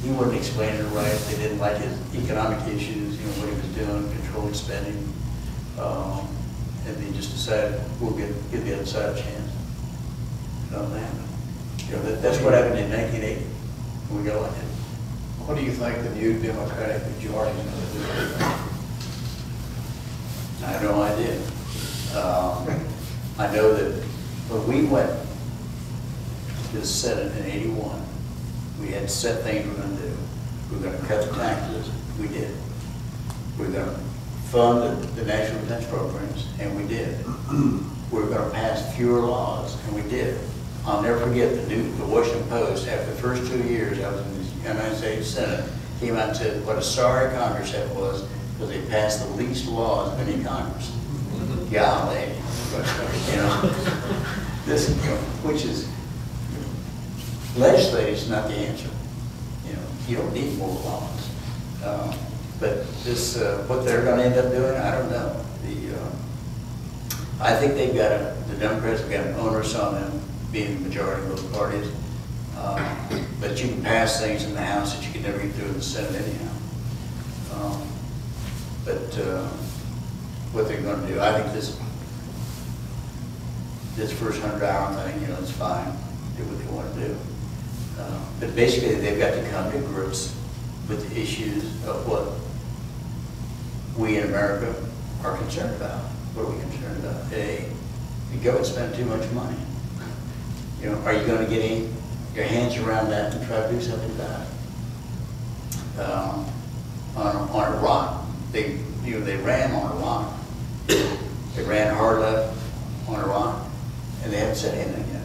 he wasn't explaining it right. They didn't like his economic issues, you know, what he was doing, controlling spending. And they just decided, we'll give the other side a chance. You know, that's what happened in 1980 when we got elected. What do you think the new Democratic majority is going to do? I have no idea. I know that when we went to the Senate in '81, we had set things we were going to do. We were going to cut the taxes. We did. We were going to fund the national defense programs, and we did. We were going to pass fewer laws, and we did. I'll never forget the Washington Post, after the first 2 years I was in the United States Senate, came out and said what a sorry Congress that was, because they passed the least laws of any Congress. Golly. You know, this, you know, which is, legislative is not the answer. You know, you don't need more laws. But this, what they're going to end up doing, I don't know. I think they've got the Democrats have got an onus on them being the majority of those parties. But you can pass things in the House that you can never get through in the Senate anyhow. What they're going to do, I think this first 100-hour thing, you know, it's fine. Do what they want to do. But basically, they've got to come to grips with the issues of what we in America are concerned about. What are we concerned about? A, you go and spend too much money. You know, are you going to get any your hands around that and try to do something about it. On Iraq, they ran on Iraq. They ran hard left on Iraq, and they haven't said anything yet.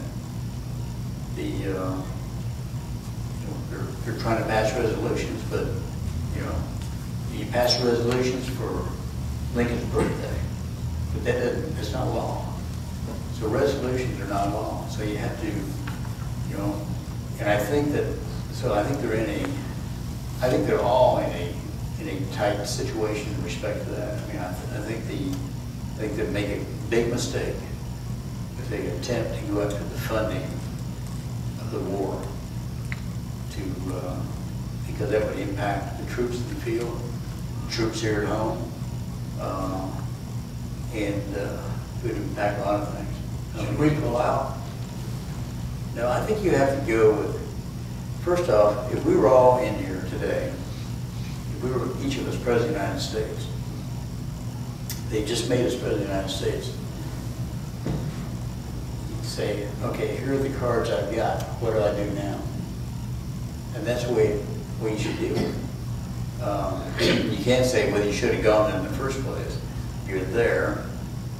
They're trying to pass resolutions, but you pass resolutions for Lincoln's birthday, but it's not law. So resolutions are not law. So you have to, and I think they're all in a tight situation in respect to that. I mean, I think they make a big mistake if they attempt to go after the funding of the war because that would impact the troops in the field, troops here at home, and it would impact a lot of things. Should we pull out? No, I think you have to go with, first off, if we were all in here today, if we were each of us President of the United States, they just made us President of the United States, you'd say, okay, here are the cards I've got, what do I do now? And that's the way you should do it. You can't say, well, you should have gone in the first place. You're there,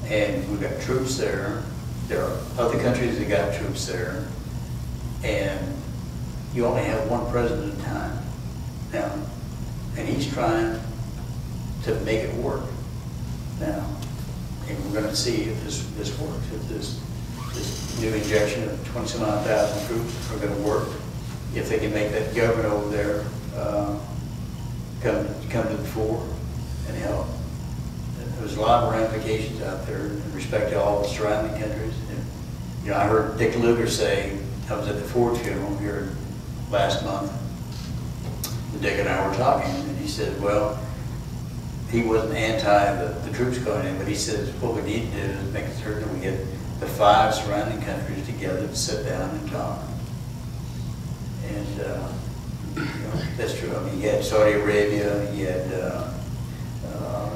and we've got troops there. There are other countries that got troops there, and you only have one president at a time now, and he's trying to make it work now. And we're going to see if this works, if this new injection of 20-some odd thousand troops are going to work, if they can make that government over there come to the fore and help. There's a lot of ramifications out there in respect to all the surrounding countries. And, I heard Dick Lugar say, I was at the Ford funeral here last month, and Dick and I were talking, and he said, well, he wasn't anti the troops going in, but he says, what we need to do is make certain that we get the 5 surrounding countries together to sit down and talk. And that's true. I mean, you had Saudi Arabia, you had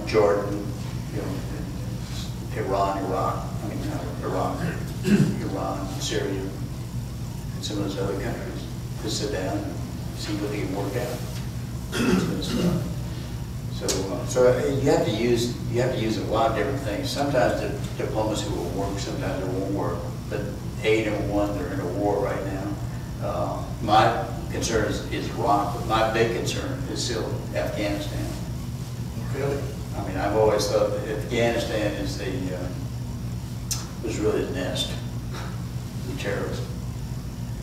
Jordan, Iran, Syria, and some of those other countries to sit down and see what they can work out. So you have to use a lot of different things. Sometimes the diplomacy will work, sometimes it won't work. But 8 and 1, they're in a war right now. My concern is Iraq, but my big concern is still Afghanistan. Really? I mean, I've always thought that Afghanistan is was really the nest of the terrorists.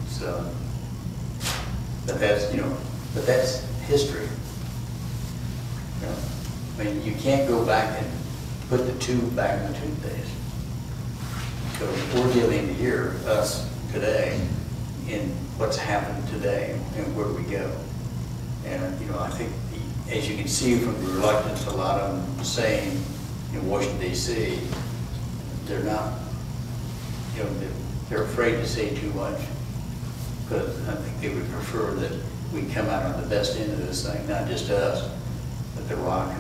So, but that's history. I mean, you can't go back and put the tube back in the toothpaste. So we're dealing here, us today, in what's happened today and where we go. And I think as you can see from the reluctance, a lot of them saying in Washington, D.C., they're not, they're afraid to say too much. Because I think they would prefer that we come out on the best end of this thing, not just us, but the Iraq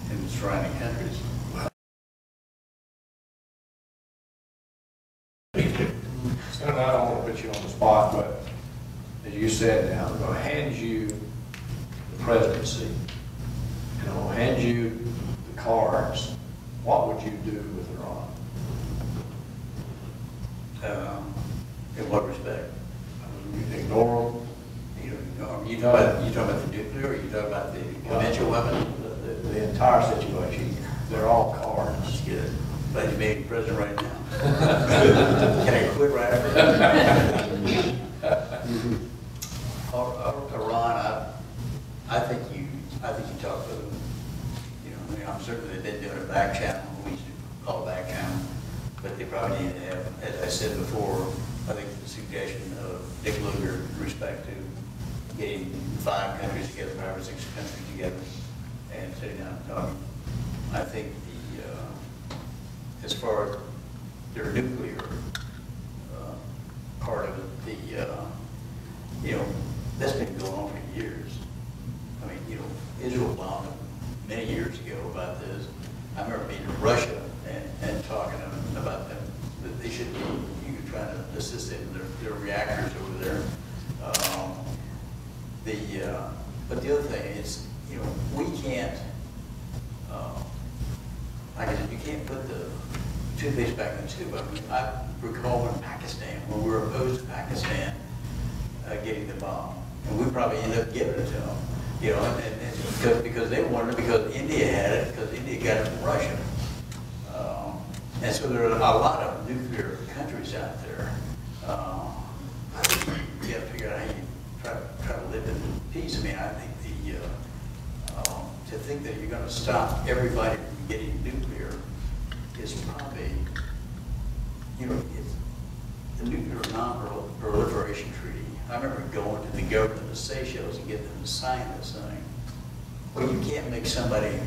and the surrounding countries. So I don't want to put you on the spot, but as you said now, I'm going to hand you the presidency, and I'm going to hand you the cards. What would you do with Iran? In what respect? You ignore them? You talking about the nuclear, or you talking about the conventional weapon? The entire situation. They're all cards. That's good. Glad you made me president right now. Can I quit right after that? Iran, I think you talk to them. I mean, I'm certain they've been doing a back channel. We used to call it back channel, but they probably need to have, as I said before, I think the suggestion of Dick Lugar in respect to getting 5 countries together, 5 or 6 countries together, and sitting down and talking. I think as far as their nuclear part of it, that's been going on for years. I mean, Israel bombed them many years ago about this. I remember being in Russia and talking to them about them, that they should be trying to assist them in their reactors over there. But the other thing is, you know, we can't, like I said, you can't put the toothpaste back in the tube. I mean, I recall when Pakistan, when we were opposed to Pakistan getting the bomb, and we probably ended up giving it to them, you know, and because they wanted it, because India had it, because India got it from Russia. And so there are a lot of nuclear countries out there. I think you got to figure out how you try to live in peace. I mean, I think to think that you're going to stop everybody from getting nuclear is probably, you know, it's the Nuclear Non-Proliferation Treaty. I remember going to the government of the Seychelles and getting them to sign this thing. Well, you can't make somebody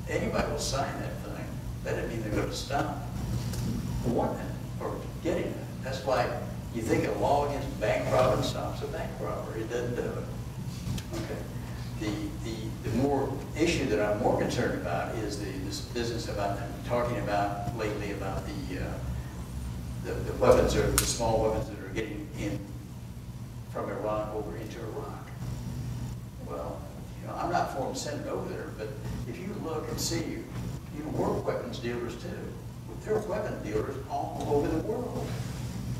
anybody will sign that thing. That doesn't mean they're going to stop wanting it or getting it. That's like you think a law against bank robbing stops a bank robber. It doesn't do it. Okay. The more issue that I'm more concerned about is this business about them talking about lately about the weapons or the small weapons that are getting in from Iran over into Iraq. Well, you know, I'm not for them sending it over there, but if you look and see, you know, we're weapons dealers too. There are weapon dealers all over the world.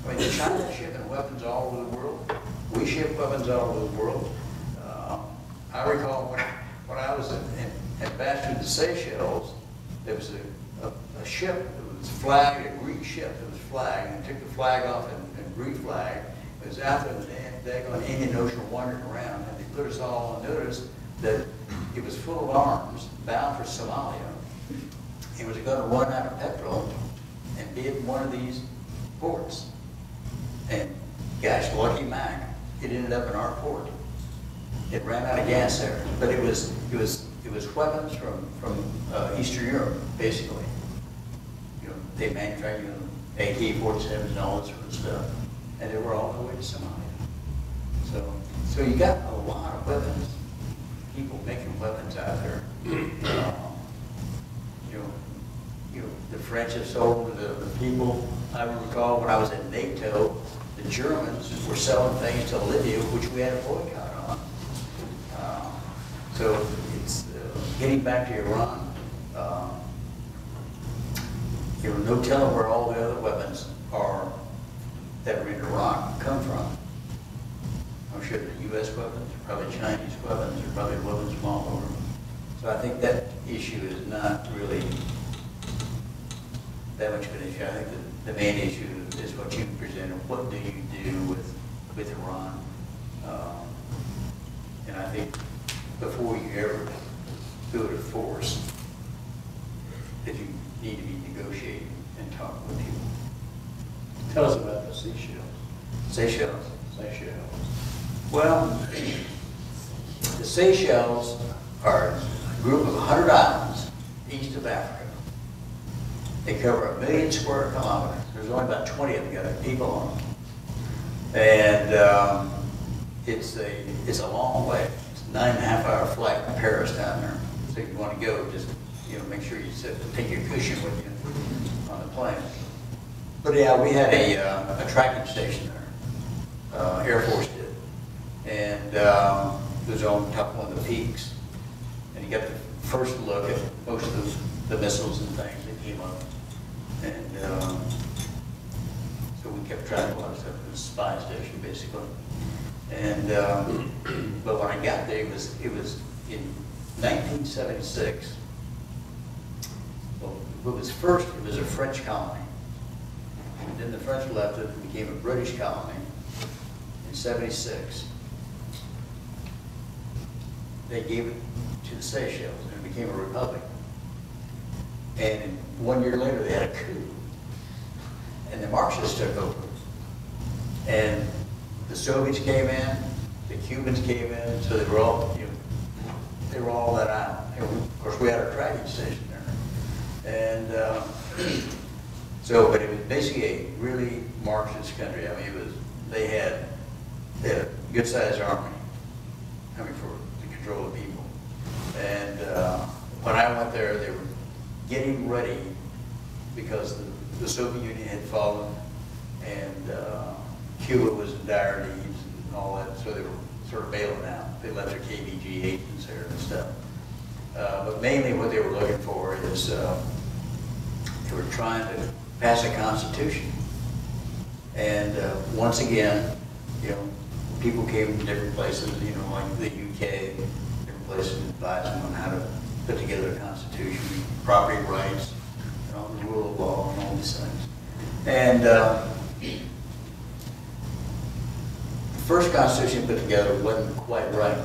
I mean, China's shipping weapons all over the world. We ship weapons all over the world. I recall when I was ambassador to the Seychelles, there was a ship that was flagged, a Greek ship that was flagged, and they took the flag off and reflagged. It was out there in the Indian Ocean wandering around, and they put us all on notice that it was full of arms, bound for Somalia. It was going to run out of petrol and be at one of these ports. And gosh, lucky Mac, it ended up in our port. It ran out of gas there, but it was weapons from Eastern Europe, basically. You know, they manufactured AK-47s and all this sort of stuff, and they were all the way to Somalia. So you got a lot of weapons, people making weapons out there. You know, the French have sold to the people. I recall when I was at NATO, the Germans were selling things to Libya, which we had a boycott on. So it's getting back to Iran. You know, no telling where all the other weapons are that were in Iraq come from. I'm sure they're U.S. weapons, probably Chinese weapons, or probably weapons from all over. So I think that issue is not really that much of an issue. I think the main issue is what you presented. What do you do with Iran? And I think before you ever do it with force, that you need to be negotiating and talking with people. Tell us about the Seychelles. Seychelles. Seychelles. Well, the Seychelles are a group of 100 islands east of Africa. They cover 1 million square kilometers. There's only about 20 of them got people on them. And it's a long way. It's a 9.5-hour flight from Paris down there. So if you want to go, just make sure you take your cushion with you on the plane. But yeah, we had a tracking station there. Air Force did. And it was on top of one of the peaks. And you got the first look at most of the missiles and things that came up. And so we kept track of a lot of stuff. It was a spy station, basically. And but when I got there, it was in 1976. Well, it was a French colony. And then the French left it and became a British colony in 76. They gave it to the Seychelles and it became a republic. And 1 year later, they had a coup. And the Marxists took over. And the Soviets came in, the Cubans came in, so they were all that island. And of course, we had our tracking station there. And but it was basically a really Marxist country. I mean, they had a good-sized army, for the control of people. And when I went there, they were getting ready because the Soviet Union had fallen and Cuba was in dire needs and all that. So they were sort of bailing out. They left their KBG agents there and stuff. But mainly what they were looking for is they were trying to pass a constitution. And once again, you know, people came from different places, you know, like the UK, different places advising them on how to put together a constitution, property rights, you know, the rule of law and all these things. And the first constitution put together wasn't quite right.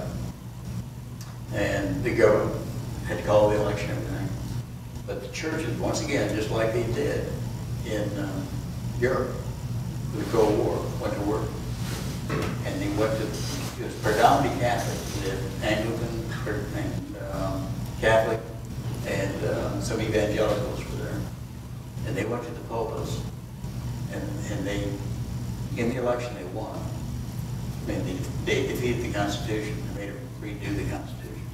And the government had to call the election and everything. But the churches, once again, just like they did in Europe, the Cold War, went to work. And they went to, it was predominantly Catholic, the Anglican and Catholic, and some evangelicals were there. And they went to the pulpits, and they, in the election, they won. I mean, they defeated the Constitution, they made it redo the Constitution.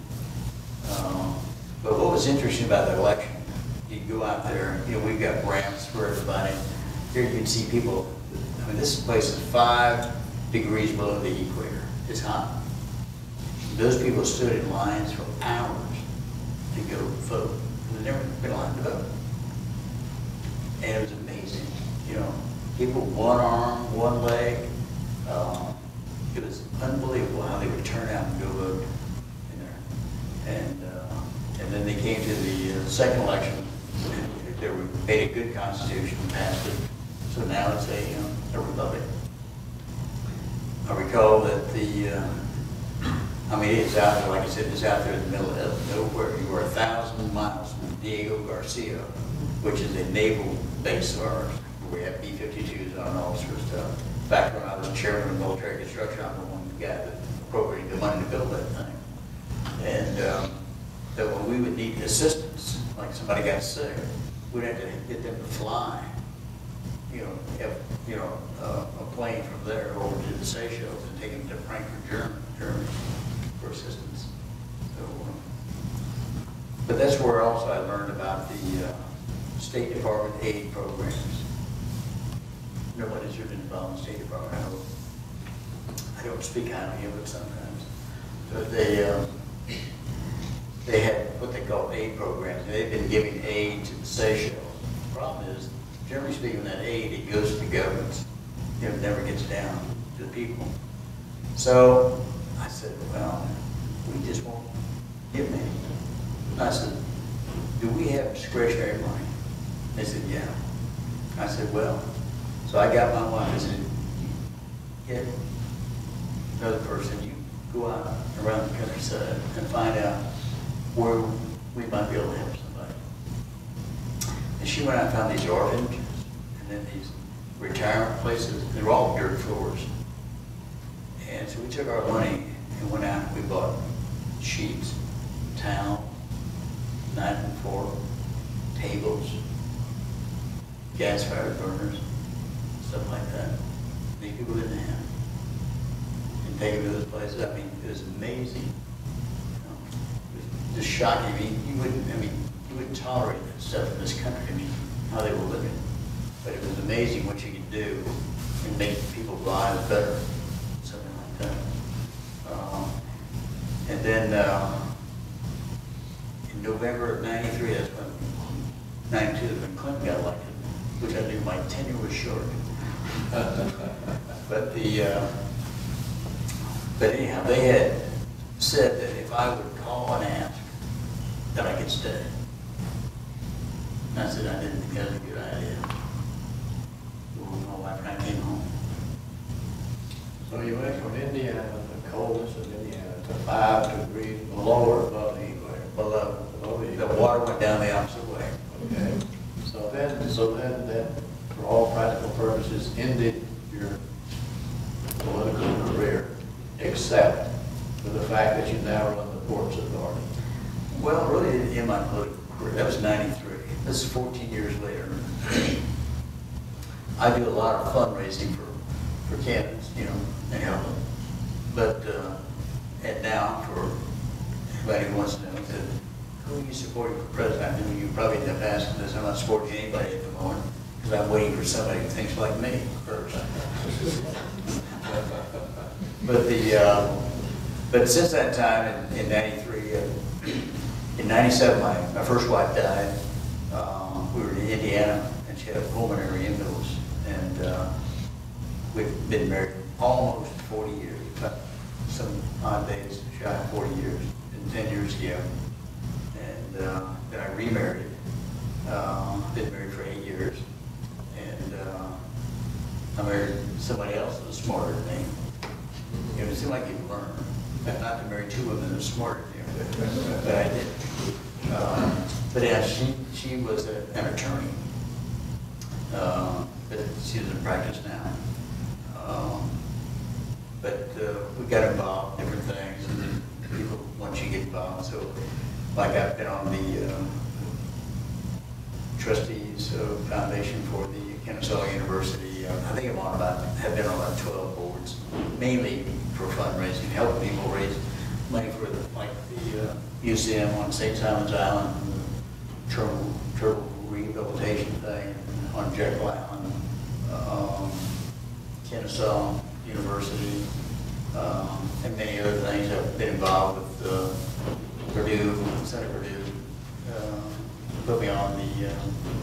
But what was interesting about the election, you go out there, you know, we've got ramps for everybody. Here you can see people, I mean, this place is 5 degrees below the equator. It's hot. Those people stood in lines for hours to go vote. They've never been allowed to vote. And it was amazing. You know, people, one arm, one leg. It was unbelievable how they would turn out and go vote in there. And then they came to the second election. They made a good constitution, passed it. So now it's a republic. I recall that I mean, it's out there, like I said, it's out there in the middle of nowhere. You were 1,000 miles from Diego Garcia, which is a naval base of ours, where we have B-52s on and all sorts of stuff. Back when I was chairman of military construction, I'm the one guy that appropriated the money to build that thing. And that when we would need assistance, like somebody got sick, we'd have to get them to fly, you know, a plane from there over to the Seychelles and take them to Frankfurt, Germany for assistance. So, but that's where also I learned about the State Department aid programs. Nobody's ever been involved in the State Department. I don't speak highly of it sometimes, but they had what they call aid programs. They've been giving aid to the Seychelles. The problem is, generally speaking, that aid, it goes to the governments. It never gets down to the people. So I said, well, we just won't give them any. I said, do we have discretionary money? They said, yeah. I said, well, so I got my wife, I said, get another person, you go out around the countryside and find out where we might be able to help somebody. And she went out and found these orphanages and then these retirement places. They're all dirt floors. And so we took our money and went out and we bought sheets, towels, knife and fork, tables, gas-fired burners, stuff like that. These people didn't have. And take them to those places. I mean, it was amazing. You know, it was just shocking. I mean, you wouldn't tolerate that stuff in this country. I mean, how they were living. But it was amazing what you could do and make people's lives better, something like that. And then in November of '93, that's when '92, when Clinton got elected, which I knew my tenure was short. But anyhow, they had said that if I would call and ask, that I could stay. And I said I didn't think that was a good idea. My wife and I came home. So you went from Indiana, the coldest of Indiana, to 5 degrees below or above the equator? Below. Below the The equator. water went down the opposite way. Okay. So then that, for all practical purposes, ended your political career, except for the fact that you now run the Ports Authority. Well, really, in my political career, that was '93. This is 14 years later. I do a lot of fundraising for candidates, you know, and help them. But, and now for anybody who wants to know, who are you supporting for president? I mean, you probably end up asking this. I'm not supporting anybody at the moment because I'm waiting for somebody who thinks like me first. But But since that time, in 93, in 97, my first wife died. We were in Indiana, and she had a pulmonary embolus. And we've been married almost 40 years, but some odd days shy of 40 years, and 10 years ago. And then I remarried. Been married for 8 years. And I married somebody else that was smarter than me. You know, it seemed like you learn. Not to marry two women that are smarter than you, but I did. But yeah, she was an attorney. But she was in practice now. But we got involved in different things, and then people, once you get involved, so like I've been on the trustees foundation for the Kennesaw University. I think have been on about 12 boards, mainly for fundraising, helping people raise money for the museum on St. Simon's Island, the turtle rehabilitation thing on Jekyll Island, Kennesaw University, and many other things. I've been involved with Purdue, Senator Purdue. Put me on the,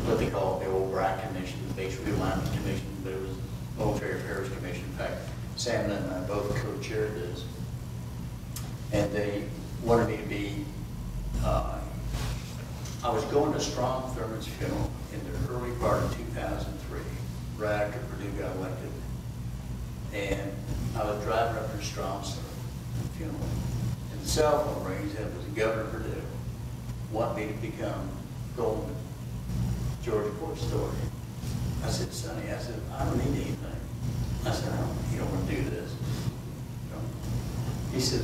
what they call the old BRAC Commission, the Base Realignment Commission, but it was Military Affairs Commission. In fact, Sam and I both co-chaired this. And they wanted me to be, I was going to Strom Thurmond's funeral in the early part of 2003, right after Purdue got elected. And I was driving up to Strom's funeral, and the cell phone rings, and it was the governor of Purdue, wanted me to become Goldman, Georgia Port Authority. I said, Sonny, I said, I don't need anything. I said, you don't want to do this. You know? He said,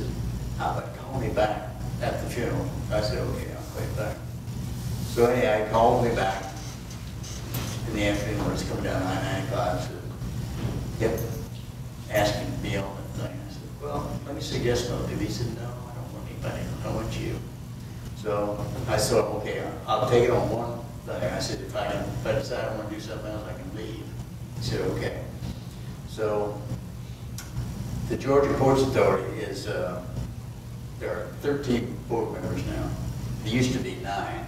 how about call me back at the funeral? I said, okay, I'll call you back. So anyhow, he called me back in the afternoon when I was coming down I-95, said, yep, asking to be on the thing. I said, well, let me suggest something. He said, no, I don't want anybody, I want you. So I said, okay, I'll take it on one thing. I said, if I decide I want to do something else, I can leave. He said, okay. So the Georgia Ports Authority is, there are 13 board members now. There used to be 9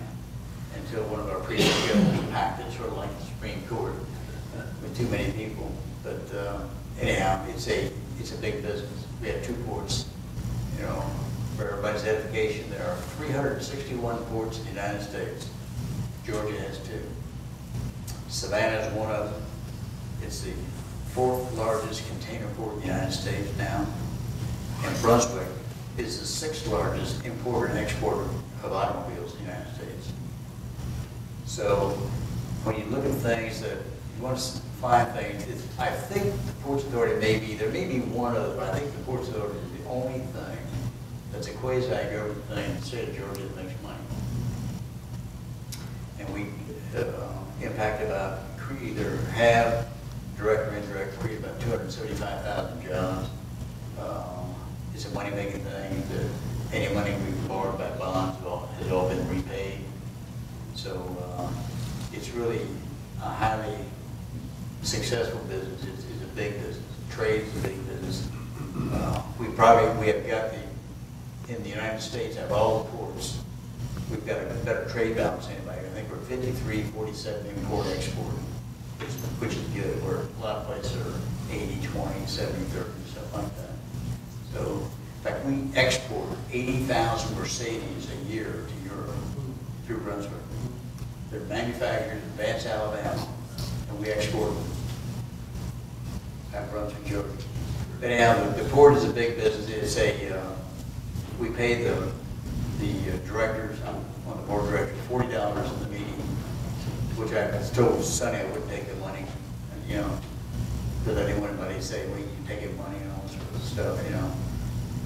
until one of our previous governors packed it, sort of like the Supreme Court, with too many people. But anyhow, it's a big business. We have 2 ports, you know. For everybody's edification, there are 361 ports in the United States. Georgia has 2. Savannah is one of them. It's the 4th largest container port in the United States now. And Brunswick is the 6th largest importer and exporter of automobiles in the United States. So when you look at things that you want to find things, I think the Ports Authority there may be one other, but I think the Ports Authority is the only thing that's a quasi-government thing in the state of Georgia that makes money. And we impact about, either have, direct or indirect, create about 275,000 jobs. It's a money-making thing. Any money we've borrowed by bonds has all been repaid. So it's really a highly successful business. It's a big business. Trade is a big business. We have got in the United States, out of all the ports, we've got a better trade balance than anybody. I think we're 53-47 import-export, which is good. Where a lot of places are 80-20, 70-30, stuff like that. So, in fact, we export 80,000 Mercedes a year to Europe through Brunswick. They're manufactured in Vance, Alabama, and we export them at Brunswick, Georgia. But anyhow, the port is a big business. It's we pay the directors on the board of directors $40 in the meeting, which I told Sonny I wouldn't take the money, and, you know, because I didn't want anybody to say, well, you take your money and all this sort of stuff, you know.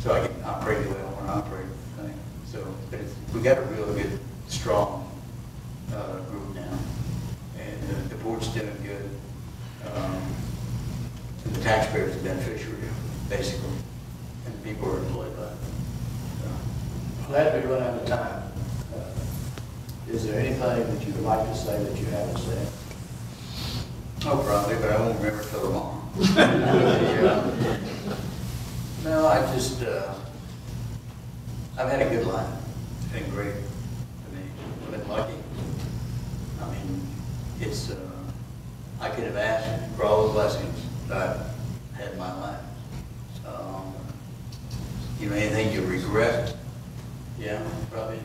So I can operate the way I want to operate the thing. So, but we got a real good, strong group now, and the board's doing good. And the taxpayers are beneficiary, basically, and people are employed by it. Glad we run out of time. Is there anything that you would like to say that you haven't said? Oh, probably, but I won't remember till tomorrow. No, I just, I've had a good life. It's been great. I mean, I've been lucky. I mean, it's, I could have asked for all the blessings that I've had in my life. You know, anything you regret? Yeah, probably.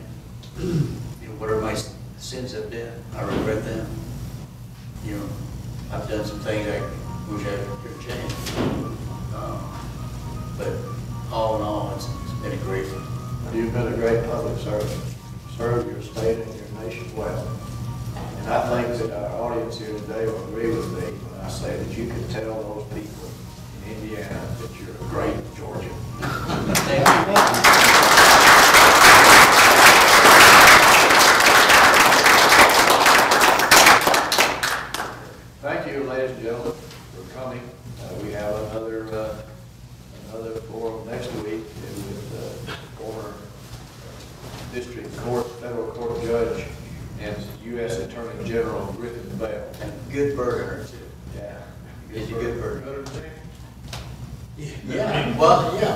You know, whatever my sins have been, I regret them. You know, I've done some things I wish I could change. But all in all, it's been a great one. You've been a great public servant, served your state and your nation well. And I think that our audience here today will agree with me when I say that you can tell those people in Indiana that you're a great Georgian. Thank you. Thank you, ladies and gentlemen, for coming. We have another forum next week with former district court, federal court judge, and U.S. Attorney General Griffin Bell. And good burger, too. Yeah. He's a good burger. Better than me? Yeah, well, yeah.